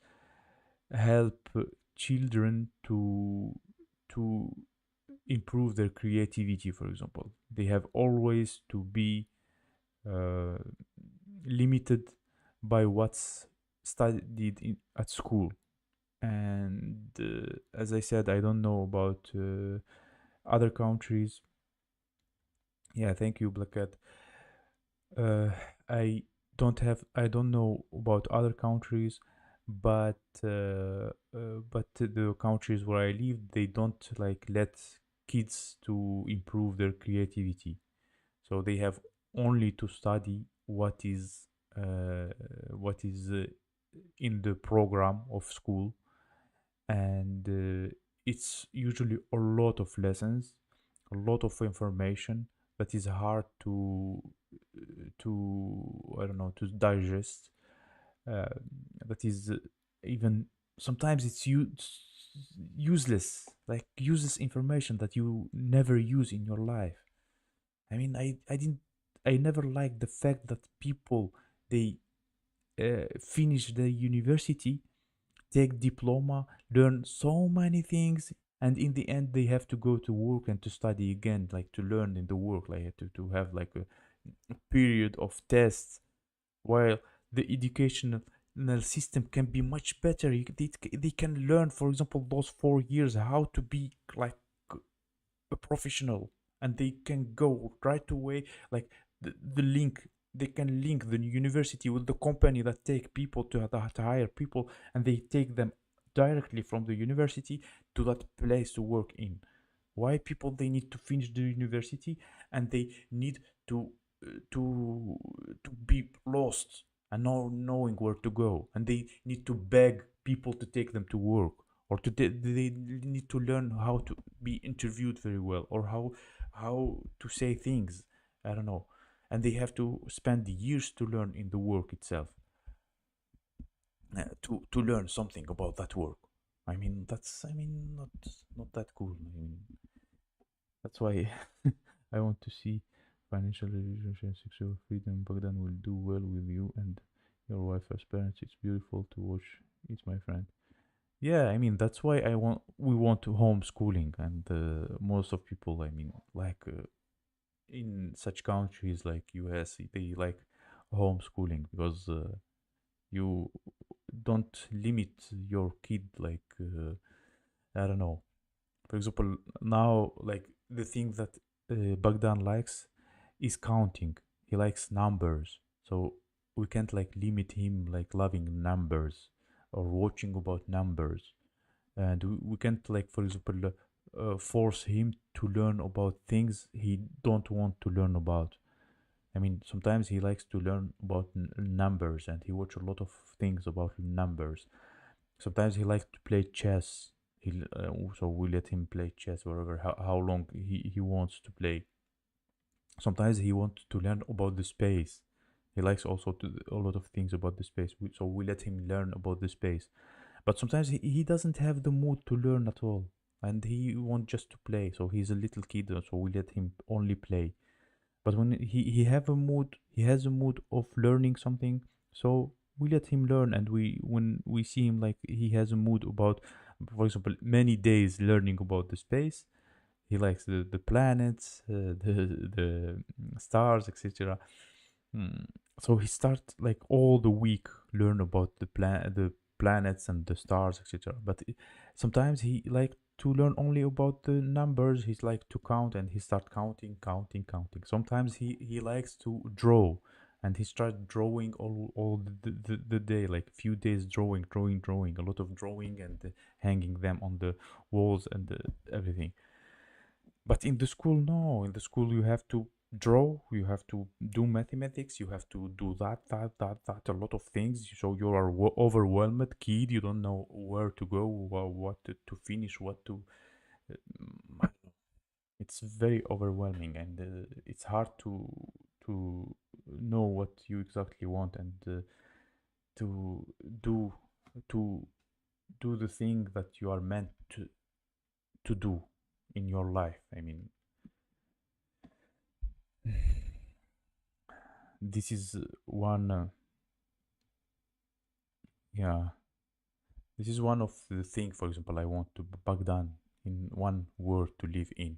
[SPEAKER 1] help children to improve their creativity. For example, they have always to be uh, limited by what's studied at school. And as I said, I don't know about other countries. Yeah, thank you, Black Cat. Uh, I don't know about other countries, but the countries where I live, they don't like let kids to improve their creativity. So they have only to study uh, what is in the program of school, and it's usually a lot of lessons, a lot of information that is hard to I don't know, to digest. Uh, that is even sometimes it's useless, like useless information that you never use in your life. I mean, I never liked the fact that people, they finish the university, take diploma, learn so many things, and in the end they have to go to work and to study again, like to learn in the work, like to have like a period of tests, while the educational system can be much better. They can learn, for example, those 4 years how to be like a professional, and they can go right away, like the link, they can link the university with the company that take people to hire people, and they take them directly from the university to that place to work in. Why people, they need to finish the university, and they need to to to be lost and not knowing where to go, and they need to beg people to take them to work, or they need to learn how to be interviewed very well, or how to say things, I don't know, and they have to spend years to learn in the work itself, to learn something about that work. I mean, that's, I mean, not that cool. I mean, that's why I want to see financial relationship, sexual freedom. Bogdan will do well with you and your wife as parents. It's beautiful to watch. It's my friend. Yeah, I mean, that's why we want to homeschooling, and most of people, I mean, like in such countries like US, they like homeschooling because you don't limit your kid, like I don't know. For example, now, like the thing that Bogdan likes is counting. He likes numbers, so we can't like limit him like loving numbers or watching about numbers, and we can't like, for example, force him to learn about things he don't want to learn about. I mean, sometimes he likes to learn about numbers, and he watch a lot of things about numbers. Sometimes he likes to play chess. So we let him play chess wherever, how long he wants to play. Sometimes he wants to learn about the space. He likes also to a lot of things about the space. So we let him learn about the space. But sometimes he doesn't have the mood to learn at all, and he wants just to play. So he's a little kid, so we let him only play. But when he has a mood of learning something, so we let him learn. And when we see him like he has a mood about, for example, many days learning about the space, he likes the planets, the stars, etc. Mm. So he starts like all the week learn about the planets and the stars, etc. But sometimes he like to learn only about the numbers. He's like to count, and he start counting, counting, counting. Sometimes he likes to draw, and he starts drawing all the day, like few days drawing, drawing, drawing, a lot of drawing, and hanging them on the walls and everything. But in the school, no. In the school, you have to draw, you have to do mathematics, you have to do that, a lot of things. So you are overwhelmed kid. You don't know where to go, what to finish, what to. I don't know. It's very overwhelming, and it's hard to know what you exactly want, and to do to do the thing that you are meant to do in your life. I mean, this is one yeah, this is one of the thing, for example, I want to back down in one word to live in,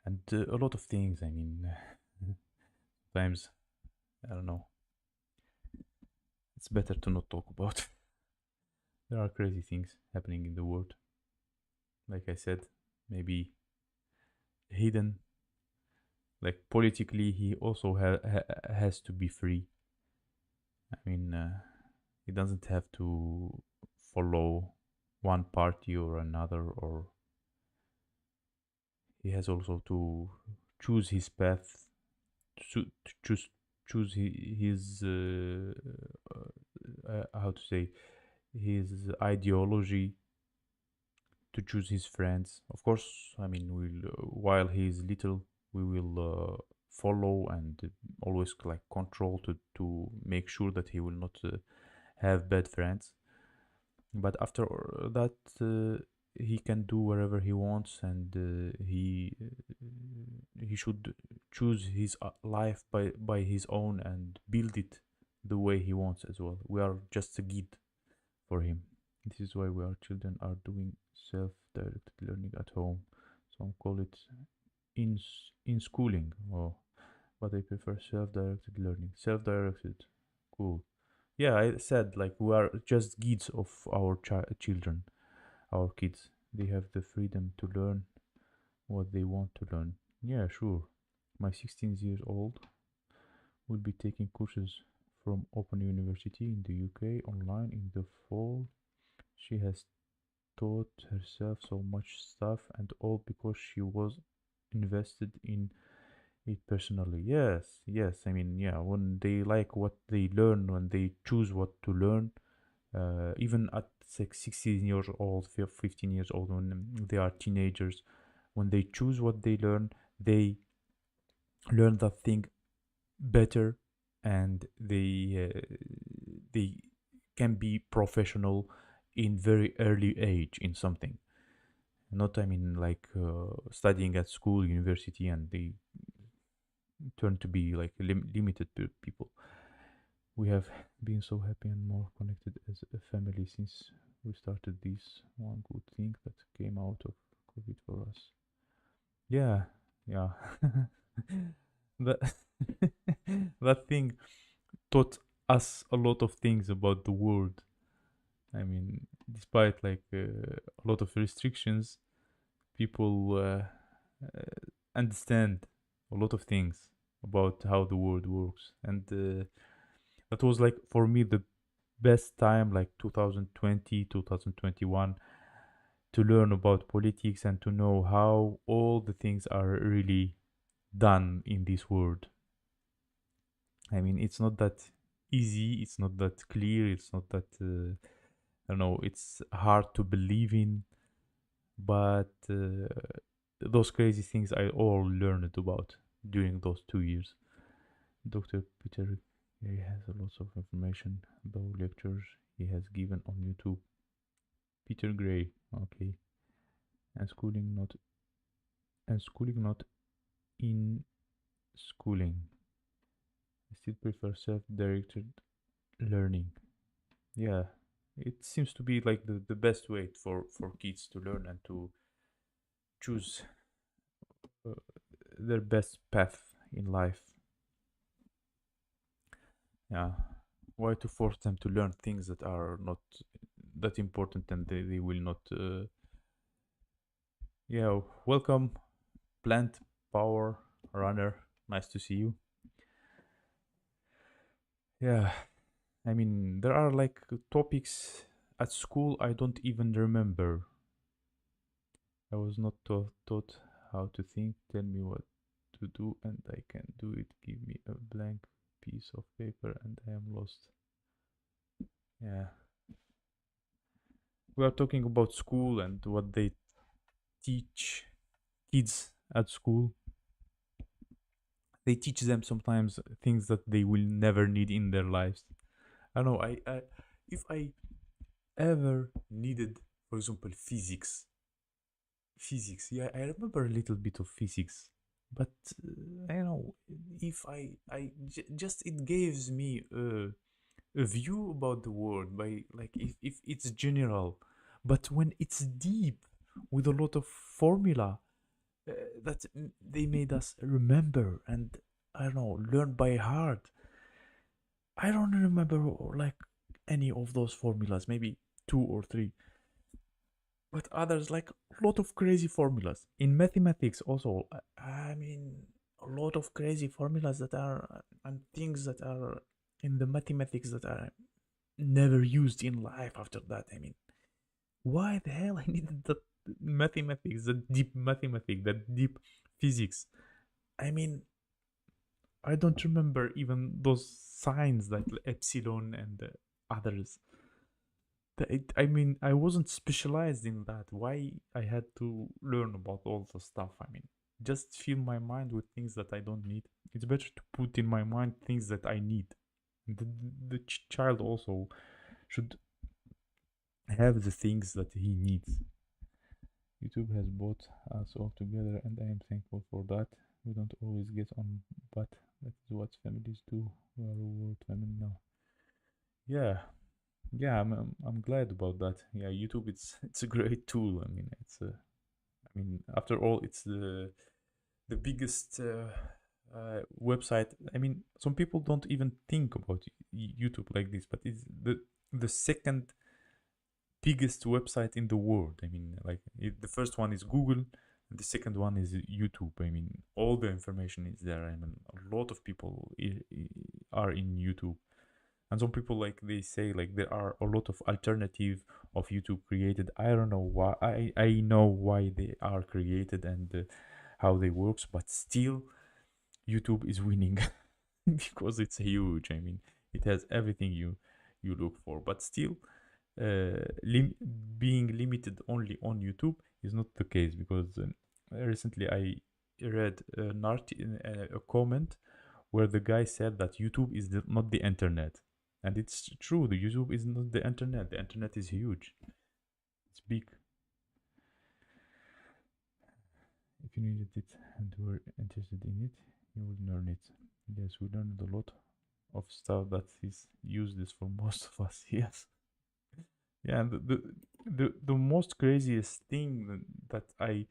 [SPEAKER 1] and a lot of things, I mean, sometimes, I don't know, it's better to not talk about. There are crazy things happening in the world. Like I said, maybe hidden. Like politically, he also has to be free. I mean, he doesn't have to follow one party or another, or he has also to choose his path, to choose his how to say, his ideology, to choose his friends. Of course, I mean, we'll while he is little, we will follow and always like control to make sure that he will not have bad friends. But after that, he can do whatever he wants, and he should choose his life by his own and build it the way he wants as well. We are just a guide for him. This is why we our children are doing self-directed learning at home. Some call it in schooling, or but I prefer self-directed learning. Self-directed, cool. Yeah, I said like we are just guides of our children, our kids. They have the freedom to learn what they want to learn. Yeah, sure. My 16 years old will be taking courses from Open University in the UK online in the fall. She has taught herself so much stuff, and all because she was invested in it personally. Yes, yes. I mean, yeah, when they like what they learn, when they choose what to learn, even at 16 years old, 15 years old, when they are teenagers, when they choose what they learn that thing better, and they can be professional in very early age in something. Not, I mean, like studying at school, university, and they turn to be like limited people. We have been so happy and more connected as a family since we started this. One good thing that came out of COVID for us. Yeah, yeah. that that thing taught us a lot of things about the world. I mean, despite like a lot of restrictions, people understand a lot of things about how the world works, and that was like for me the best time, like 2020, 2021, to learn about politics and to know how all the things are really done in this world. I mean, it's not that easy, it's not that clear, it's not that I don't know, it's hard to believe in, but those crazy things I all learned about during those 2 years. Dr. Peter, he has a lot of information about lectures he has given on YouTube. Peter Gray, okay, and schooling not in schooling. I still prefer self-directed learning. Yeah, it seems to be like the best way for kids to learn and to choose uh, their best path in life. Yeah, why to force them to learn things that are not that important, and they will not yeah, welcome, plant power runner, nice to see you. Yeah, I mean, there are like topics at school I don't even remember. I was not taught how to think. Tell me what to do and I can do it. Give me a blank piece of paper and I am lost. Yeah. We are talking about school and what they teach kids at school. They teach them sometimes things that they will never need in their lives. I don't know. I if I ever needed, for example, physics. Yeah, I remember a little bit of physics, but I don't know if just it gives me a view about the world by like if it's general, but when it's deep with a lot of formula uh, that they made us remember, and I don't know, learn by heart. I don't remember like any of those formulas, maybe two or three, but others like a lot of crazy formulas in mathematics also. I mean, a lot of crazy formulas that are and things that are in the mathematics that are never used in life after that. I mean, why the hell I needed the mathematics, the deep mathematics, that deep physics? I mean, I don't remember even those signs like epsilon and others. I mean, I wasn't specialized in that. Why I had to learn about all the stuff? I mean, just fill my mind with things that I don't need. It's better to put in my mind things that I need. The child also should have the things that he needs. YouTube has brought us all together, and I am thankful for that. We don't always get on, but that is what families do. We are a world family now. Yeah, yeah, I'm glad about that. Yeah, YouTube, it's a great tool. I mean, I mean, after all, it's the biggest website. I mean, some people don't even think about YouTube like this, but it's the second biggest website in the world. I mean, like the first one is Google, and the second one is YouTube. I mean, all the information is there. I mean, a lot of people are in YouTube, and some people like they say like there are a lot of alternative of YouTube created. I don't know why. I know why they are created and how they works, but still YouTube is winning because it's huge. I mean, it has everything you look for, but still being limited only on YouTube is not the case because recently I read a comment where the guy said that YouTube is not the internet, and it's true. The YouTube is not the internet. The internet is huge. It's big. If you needed it and were interested in it, you would learn it. Yes, we learned a lot of stuff that is useless for most of us. Yes. Yeah, and the most craziest thing that I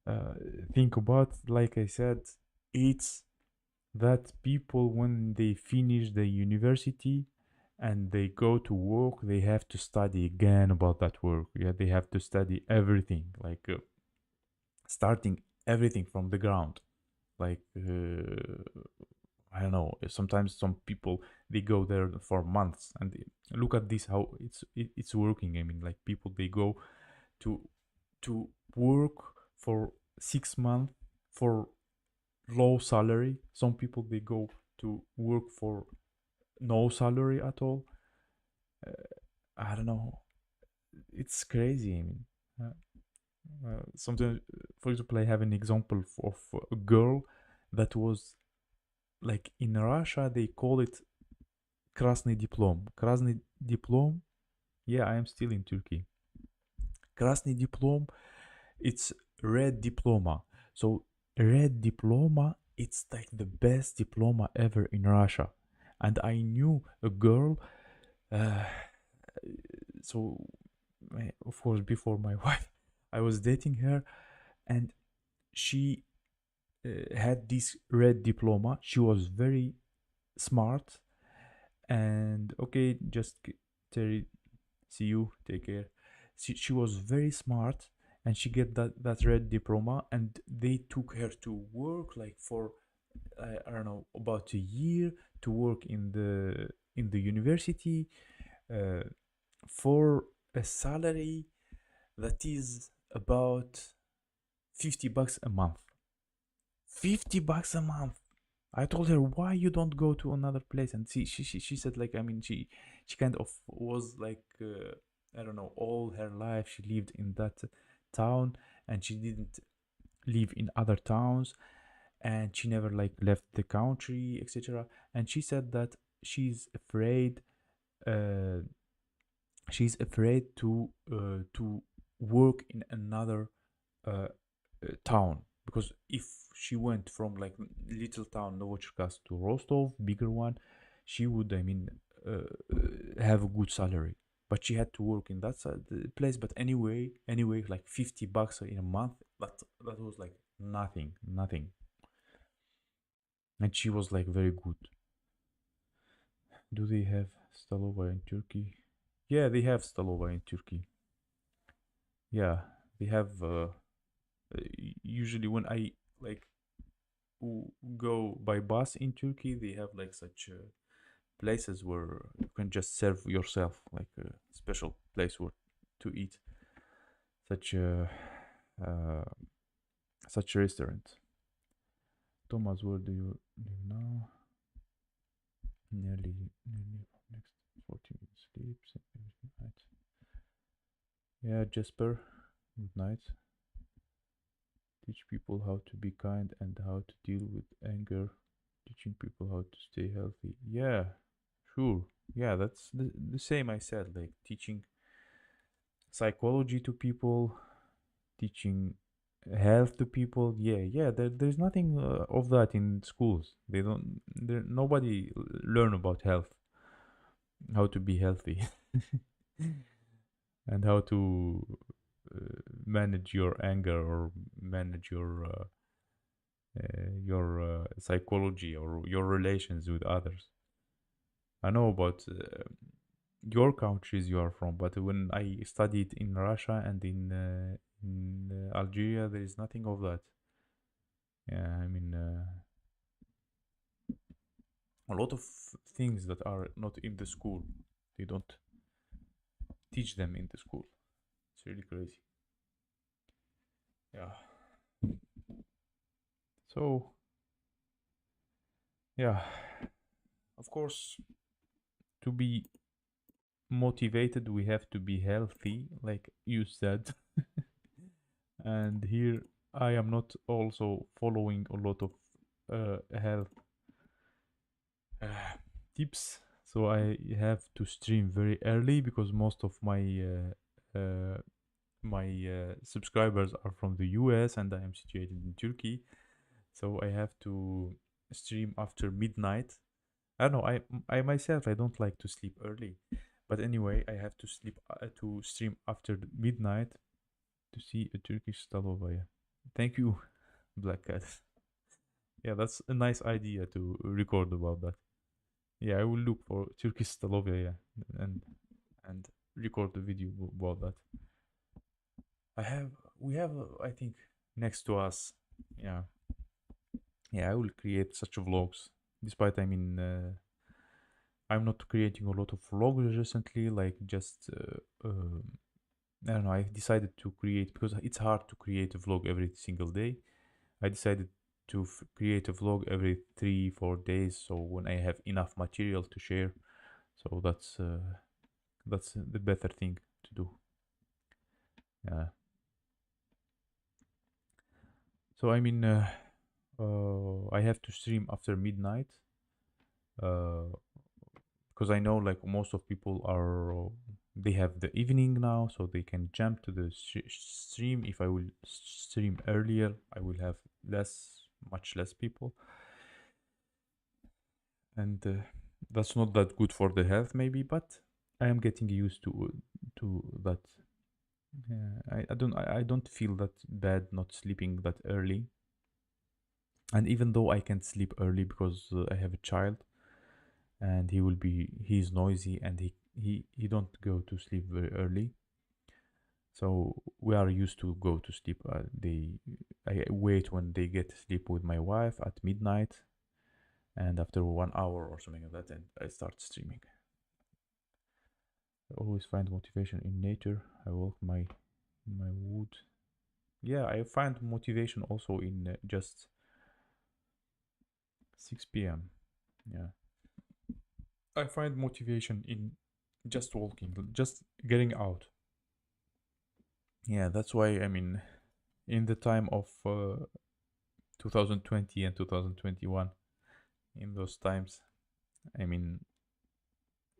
[SPEAKER 1] uh, think about, like I said, it's that people when they finish the university and they go to work, they have to study again about that work. Yeah, they have to study everything, like starting everything from the ground. Like I don't know. Sometimes some people they go there for months and look at this how it's working. I mean, like people they go to to work for 6 months for low salary. Some people they go to work for no salary at all. Uh, I don't know. It's crazy. I mean, sometimes, for example, I have an example of a girl that was like in Russia they call it Krasny Diplom. Krasny Diplom. Yeah, I am still in Turkey. Krasny Diplom. It's red diploma. So red diploma. It's like the best diploma ever in Russia. And I knew a girl. Uh, so of course before my wife, I was dating her, and she had this red diploma. She was very smart, and okay, just Terry, see you, take care. She was very smart, and she get that red diploma, and they took her to work like for I don't know about a year to work in the university uh, for a salary that is about $50 a month. $50 a month. I told her why you don't go to another place, and she said like I mean she kind of was like I don't know, all her life she lived in that town, and she didn't live in other towns, and she never like left the country, etc. And she said that she's afraid uh to work in another uh, town, because if she went from like little town Novocherkassk to Rostov, bigger one, she would I mean have a good salary. But she had to work in that place. But anyway, like $50 in a month. That was like nothing. and she was like very good. Do they have Stalova in Turkey? Yeah, they have Stalova in Turkey. Yeah, they have. Usually, when I like go by bus in Turkey, they have like such places where you can just serve yourself, like a special place where to eat. Such a uh, such a restaurant. Thomas, where do you live now? Nearly next 14 minutes sleep. Good night. Yeah, Jesper. Good night. Teach people how to be kind and how to deal with anger. Teaching people how to stay healthy. Yeah, sure. Yeah, that's the same I said. Like teaching psychology to people, teaching health to people. Yeah, yeah. There's nothing of that in schools. They don't. There nobody learn about health, how to be healthy, and how to manage your anger or manage your psychology or your relations with others. I know about your countries you are from, but when I studied in Russia and in Algeria, there is nothing of that. Yeah, I mean, a lot of things that are not in the school, they don't teach them in the school. It's really crazy. Yeah. So, yeah, of course, to be motivated, we have to be healthy, like you said. And here, I am not also following a lot of health uh, tips. So I have to stream very early because most of my subscribers are from the US and I am situated in Turkey. So I have to stream after midnight. I don't know. I myself I don't like to sleep early, but anyway, I have to sleep to stream after midnight to see a Turkish Stalova. Yeah. Thank you, Black Cat. Yeah, that's a nice idea to record about that. Yeah, I will look for Turkish Stalover, yeah, and record the video about that. I have we have I think next to us. Yeah, yeah, I will create such vlogs. Despite I'm not creating a lot of vlogs recently. Like just I don't know. I decided to create because it's hard to create a vlog every single day. I decided to create a vlog every 3 4 days. So when I have enough material to share, so that's the better thing to do. Yeah. So I have to stream after midnight because I know like most of people are they have the evening now, so they can jump to the stream. If I will stream earlier, I will have much less people, and that's not that good for the health, maybe. But I am getting used to that. Yeah, I don't feel that bad not sleeping that early. And even though I can't sleep early because I have a child and he's noisy and he don't go to sleep very early, so we are used to go to sleep. They I wait when they get to sleep with my wife at midnight, and after 1 hour or something like that, and I start streaming. I always find motivation in nature. I walk my wood. Yeah, I find motivation also in just 6 p.m. Yeah. I find motivation in just walking, just getting out. Yeah, that's why in the time of 2020 and 2021, in those times, I mean,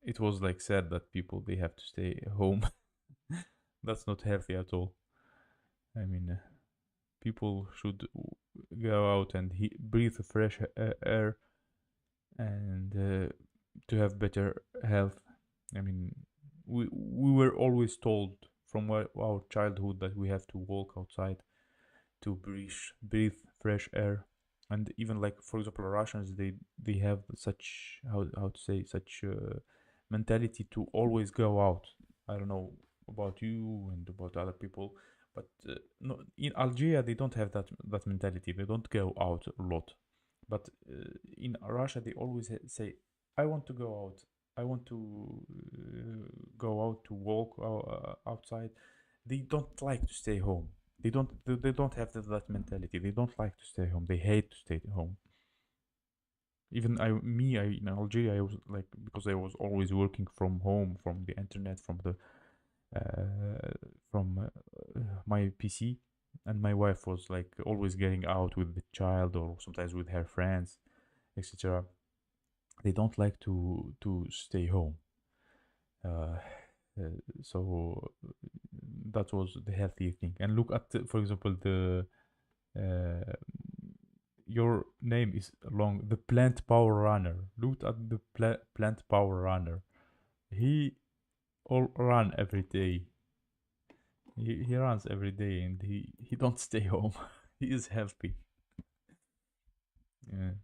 [SPEAKER 1] it was like said that people they have to stay home. That's not healthy at all. I mean, people should go out and breathe fresh air and to have better health. I mean, we were always told from our childhood that we have to walk outside to breathe fresh air. And even like for example Russians, they have such, how to say, such mentality to always go out. I don't know about you and about other people, but no, in Algeria they don't have that mentality. They don't go out a lot. But in Russia they always say, I want to go out, I want to go out to walk outside. They don't like to stay home. They don't have that mentality. They don't like to stay home. They hate to stay at home. Even I in Algeria, I was like, because I was always working from home, from the internet, uh, from my PC, and my wife was like always getting out with the child or sometimes with her friends, etc. They don't like to stay home. Uh, uh, so that was the healthy thing. And look at, for example, the uh, your name is long. The Plant Power Runner. Look at the Plant Power Runner. He all run every day. He runs every day, and he don't stay home. He is healthy. Yeah.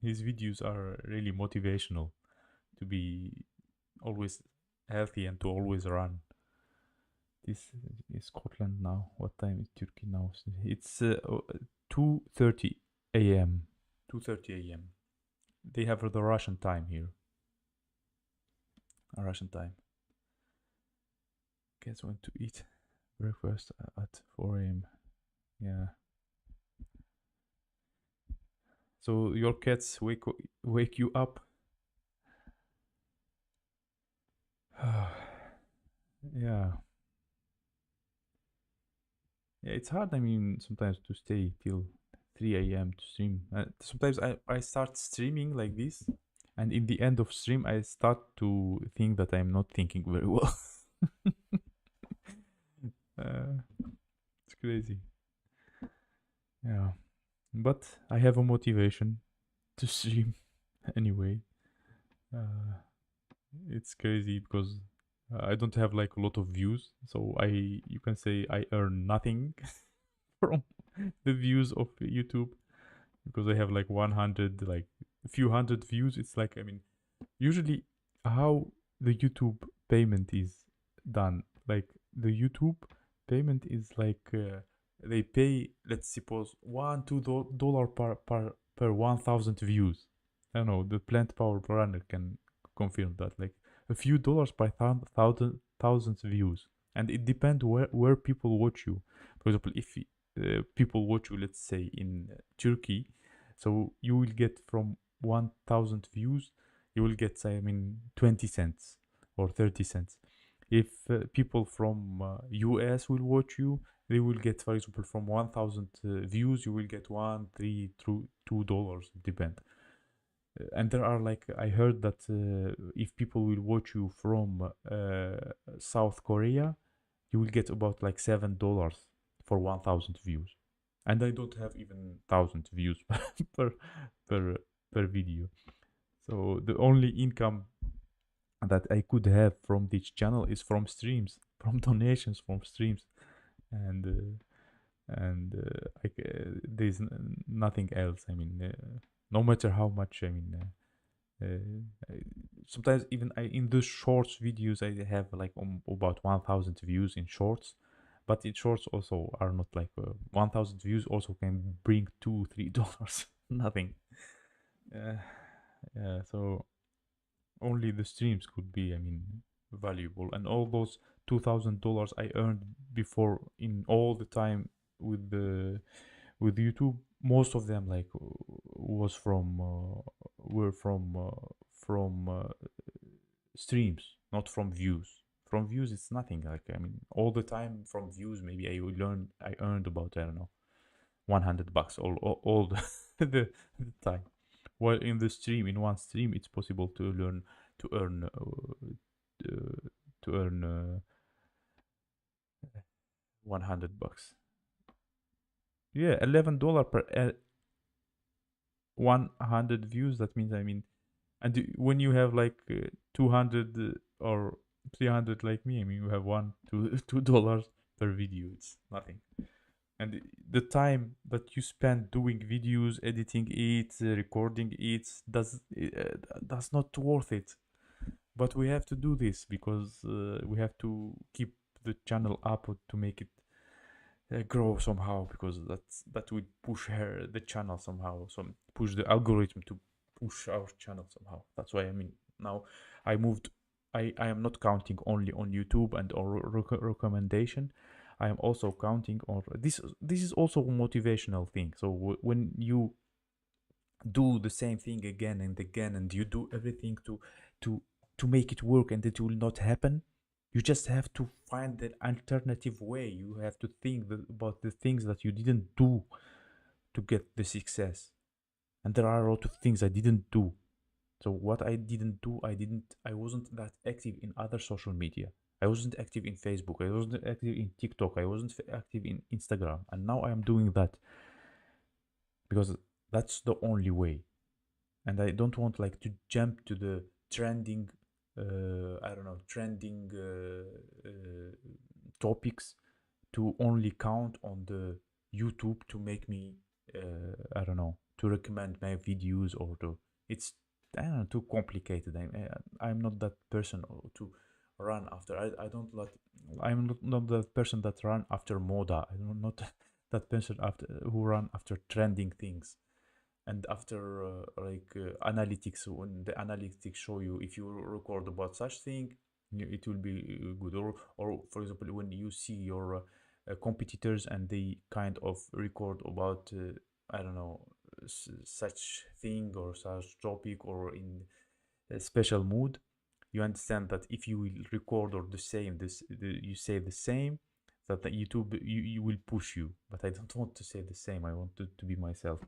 [SPEAKER 1] His videos are really motivational to be always healthy and to always run. This is Scotland now. What time is Turkey now? It's 2:30 a.m. 2:30 a.m. They have the Russian time here. Russian time. Guys went to eat breakfast at 4 a.m. Yeah. So your cats wake you up. Yeah. Yeah, it's hard. I mean, sometimes to stay till 3 a.m. to stream. Sometimes I start streaming like this, and in the end of stream, I start to think that I'm not thinking very well. uh, it's crazy. Yeah. But I have a motivation to stream anyway. Uh, it's crazy because I don't have like a lot of views, so you can say I earn nothing from the views of YouTube, because I have like 100, like a few hundred views. It's like, I mean, usually how the YouTube payment is done, like the YouTube payment is like they pay, let's suppose, $1 $2 per 1,000 views. I don't know, the Plant Power Runner can confirm that, like a few dollars per thousand views. And it depends where people watch you. For example, if people watch you, let's say in Turkey, so you will get from 1,000 views, you will get, I mean, 20 cents or 30 cents. If people from US will watch you, they will get, for example, from 1,000 views, you will get one, three, $2. Depend. And there are, like, I heard that if people will watch you from South Korea, you will get about like $7 for 1,000 views. And I don't have even 1,000 views per per per video. So the only income that I could have from this channel is from streams, from donations from streams, and there's nothing else. I mean, no matter how much. I mean, sometimes even in the shorts videos I have like about 1,000 views in shorts, but in shorts also are not like 1,000 views also can bring $2 $3. Nothing. Uh, yeah, so only the streams could be, I mean, valuable, and all those $2,000 I earned before in all the time with YouTube, most of them like was from were from streams, not from views. From views, it's nothing. Like, I mean, all the time from views, maybe I earned about, I don't know, $100 all the time. While in the stream, in one stream, it's possible to earn to earn $100. Yeah, $11 per 100 views. That means, I mean, and when you have like 200 or 300 like me, I mean, you have $2 per video. It's nothing. And the time that you spend doing videos, editing it, recording it, that's not worth it. But we have to do this because we have to keep the channel up to make it grow somehow, because that will push the channel somehow, some push the algorithm to push our channel somehow. That's why, I mean, now I moved. I am not counting only on YouTube and or recommendation. I am also counting on this is also a motivational thing. So when you do the same thing again and again, and you do everything to to make it work, and it will not happen, you just have to find an alternative way. You have to think about the things that you didn't do to get the success. And there are a lot of things I didn't do. So what I didn't do, I wasn't that active in other social media. I wasn't active in Facebook, I wasn't active in TikTok, I wasn't active in Instagram, and now I am doing that because that's the only way. And I don't want like to jump to the trending, I don't know, trending topics to only count on the YouTube to make me, I don't know, to recommend my videos, or to, it's, I don't know, too complicated. I'm not that person to run after. I don't like, I'm not that person that run after moda. I'm not that person after who run after trending things. And after analytics, when the analytics show you, if you record about such thing, it will be good. Or for example, when you see your competitors and they kind of record about I don't know, such thing or such topic, or in a special mood, you understand that if you will record or the same you say the same, that the YouTube, you will push you. But I don't want to say the same. I want to be myself.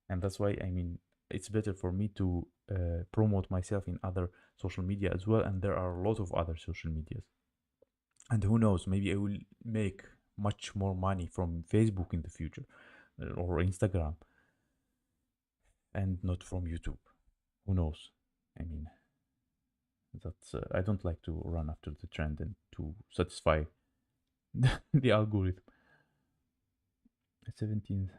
[SPEAKER 1] And that's why, I mean, it's better for me to promote myself in other social media as well. And there are a lot of other social medias. And who knows, maybe I will make much more money from Facebook in the future, or Instagram, and not from YouTube. Who knows? I mean, that's I don't like to run after the trend and to satisfy the algorithm. 17th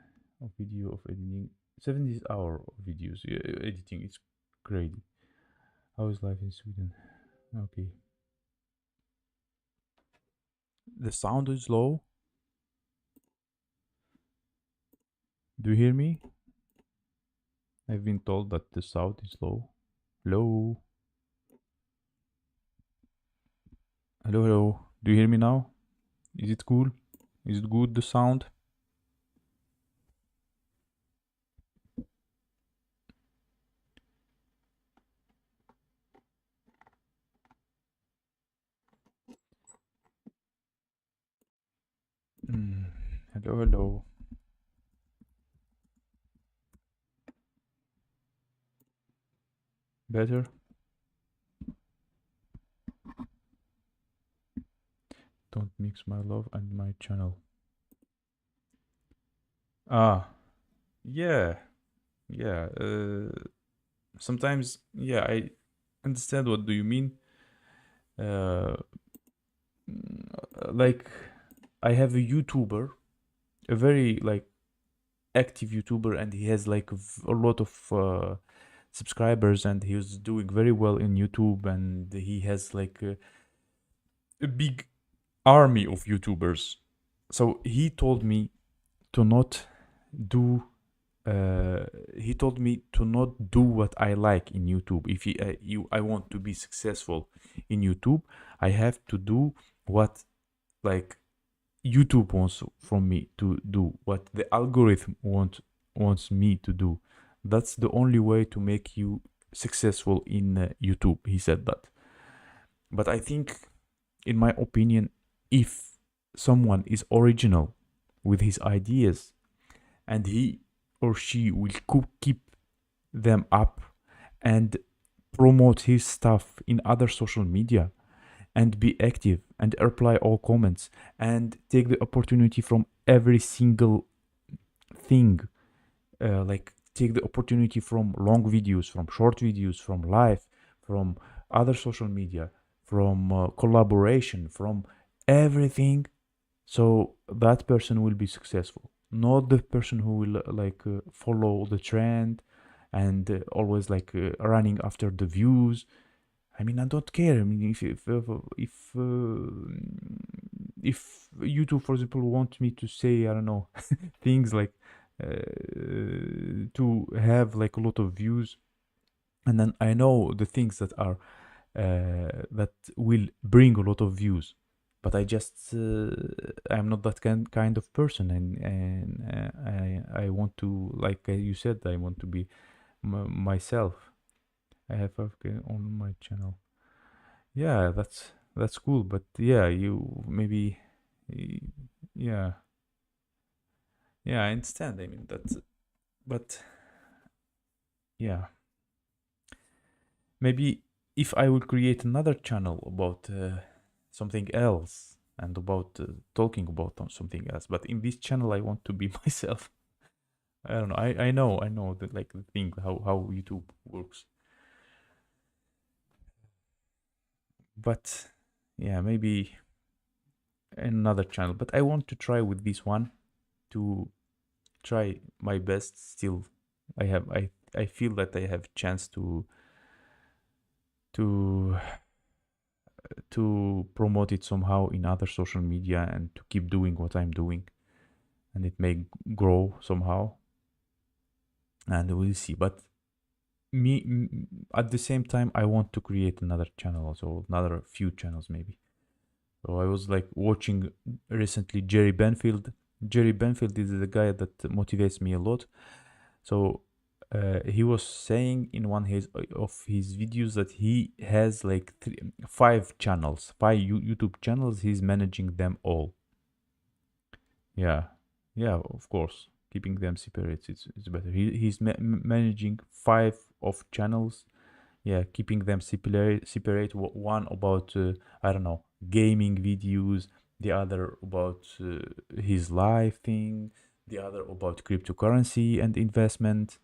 [SPEAKER 1] of video of editing, 70 hour of videos editing. It's crazy. How is life in Sweden? Okay. The sound is low. Do you hear me? I've been told that the sound is low. Hello? Hello, hello. Do you hear me now? Is it cool? Is it good, the sound? Mm. Hello, hello. Better? Don't mix my love and my channel. Ah, yeah, yeah. Sometimes, yeah, I understand what do you mean. Uh, like, I have a YouTuber, a very like active YouTuber, and he has like a lot of subscribers, and he was doing very well in YouTube, and he has like a big army of YouTubers. So he told me to not do. He told me to not do what I like in YouTube. If I want to be successful in YouTube, I have to do what like YouTube wants from me to do, what the algorithm wants me to do. That's the only way to make you successful in YouTube. He said that. But I think, in my opinion, if someone is original with his ideas, and he or she will keep them up and promote his stuff in other social media, and be active and reply all comments and take the opportunity from every single thing, like take the opportunity from long videos, from short videos, from live, from other social media, from collaboration, from everything, So that person will be successful, not the person who will follow the trend and always running after the views. I mean, I don't care. I mean, if YouTube, for example, want me to say, I don't know, things like to have like a lot of views, and then I know the things that are that will bring a lot of views, but I'm not that kind of person, and I want to, like you said, I want to be myself. I have 5K on my channel. Yeah, that's cool, but yeah, you maybe, y- yeah, yeah, I understand. I mean, but yeah, maybe if I will create another channel about something else and about talking about something else, but in this channel I want to be myself. I don't know. I know that, like, the thing how YouTube works, but yeah, maybe another channel. But I want to try with this one to try my best still. I feel that I have chance to to promote it somehow in other social media and to keep doing what I'm doing, and it may grow somehow, and we'll see. But at the same time, I want to create another channel, also another few channels maybe. So I was like watching recently Jerry Benfield. Jerry Benfield is the guy that motivates me a lot. So he was saying in of his videos that he has like five channels, five YouTube channels. He's managing them all. Yeah, yeah, of course. Keeping them separate, it's better. He's managing five of channels. Yeah, keeping them separate. One about I don't know, gaming videos. The other about his life thing. The other about cryptocurrency and investment,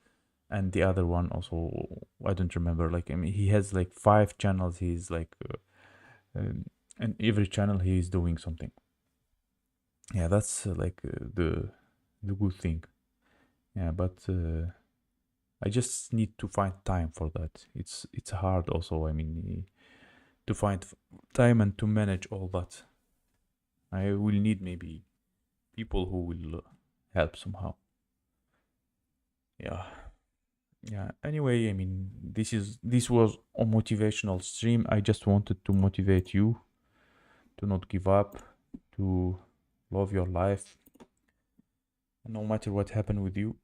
[SPEAKER 1] and the other one also I don't remember. Like, I mean, he has like five channels. He's like, and every channel he is doing something. Yeah, that's the good thing. Yeah, but I just need to find time for that. It's hard also. I mean, to find time and to manage all that. I will need maybe people who will help somehow. Yeah. Yeah. Anyway, I mean, this was a motivational stream. I just wanted to motivate you to not give up, to love your life. No matter what happened with you,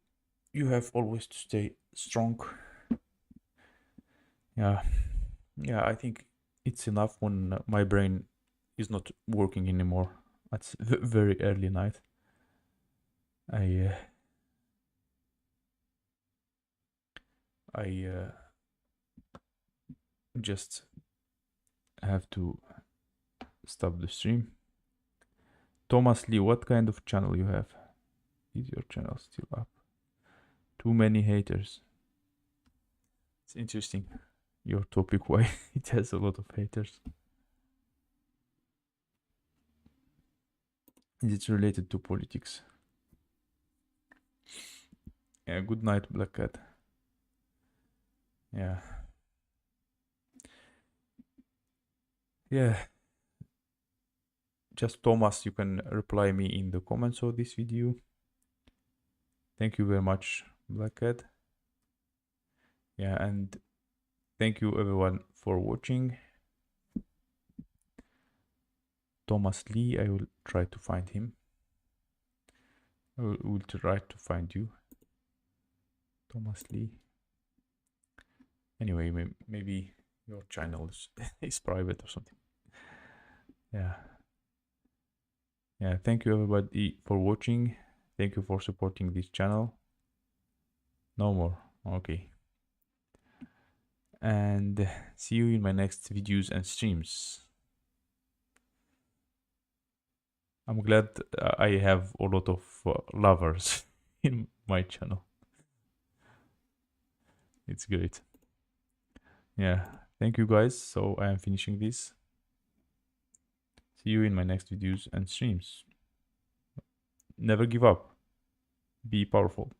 [SPEAKER 1] you have always to stay strong. Yeah. Yeah, I think it's enough when my brain is not working anymore. It's very early night. I I just have to stop the stream. Thomas Lee, what kind of channel you have? Is your channel still up? Too many haters. It's interesting. Your topic, why it has a lot of haters. Is it related to politics? Yeah, good night, Black Cat. Yeah. Yeah. Just Thomas, you can reply me in the comments of this video. Thank you very much, Black Cat. Yeah, and thank you everyone for watching. Thomas Lee, I will try to find him. I will try to find you. Thomas Lee. Anyway, maybe your channel is private or something. Yeah. Yeah, thank you everybody for watching. Thank you for supporting this channel. No more. Okay. And see you in my next videos and streams. I'm glad I have a lot of lovers in my channel. It's great. Yeah. Thank you guys. So I am finishing this. See you in my next videos and streams. never give up. Be powerful.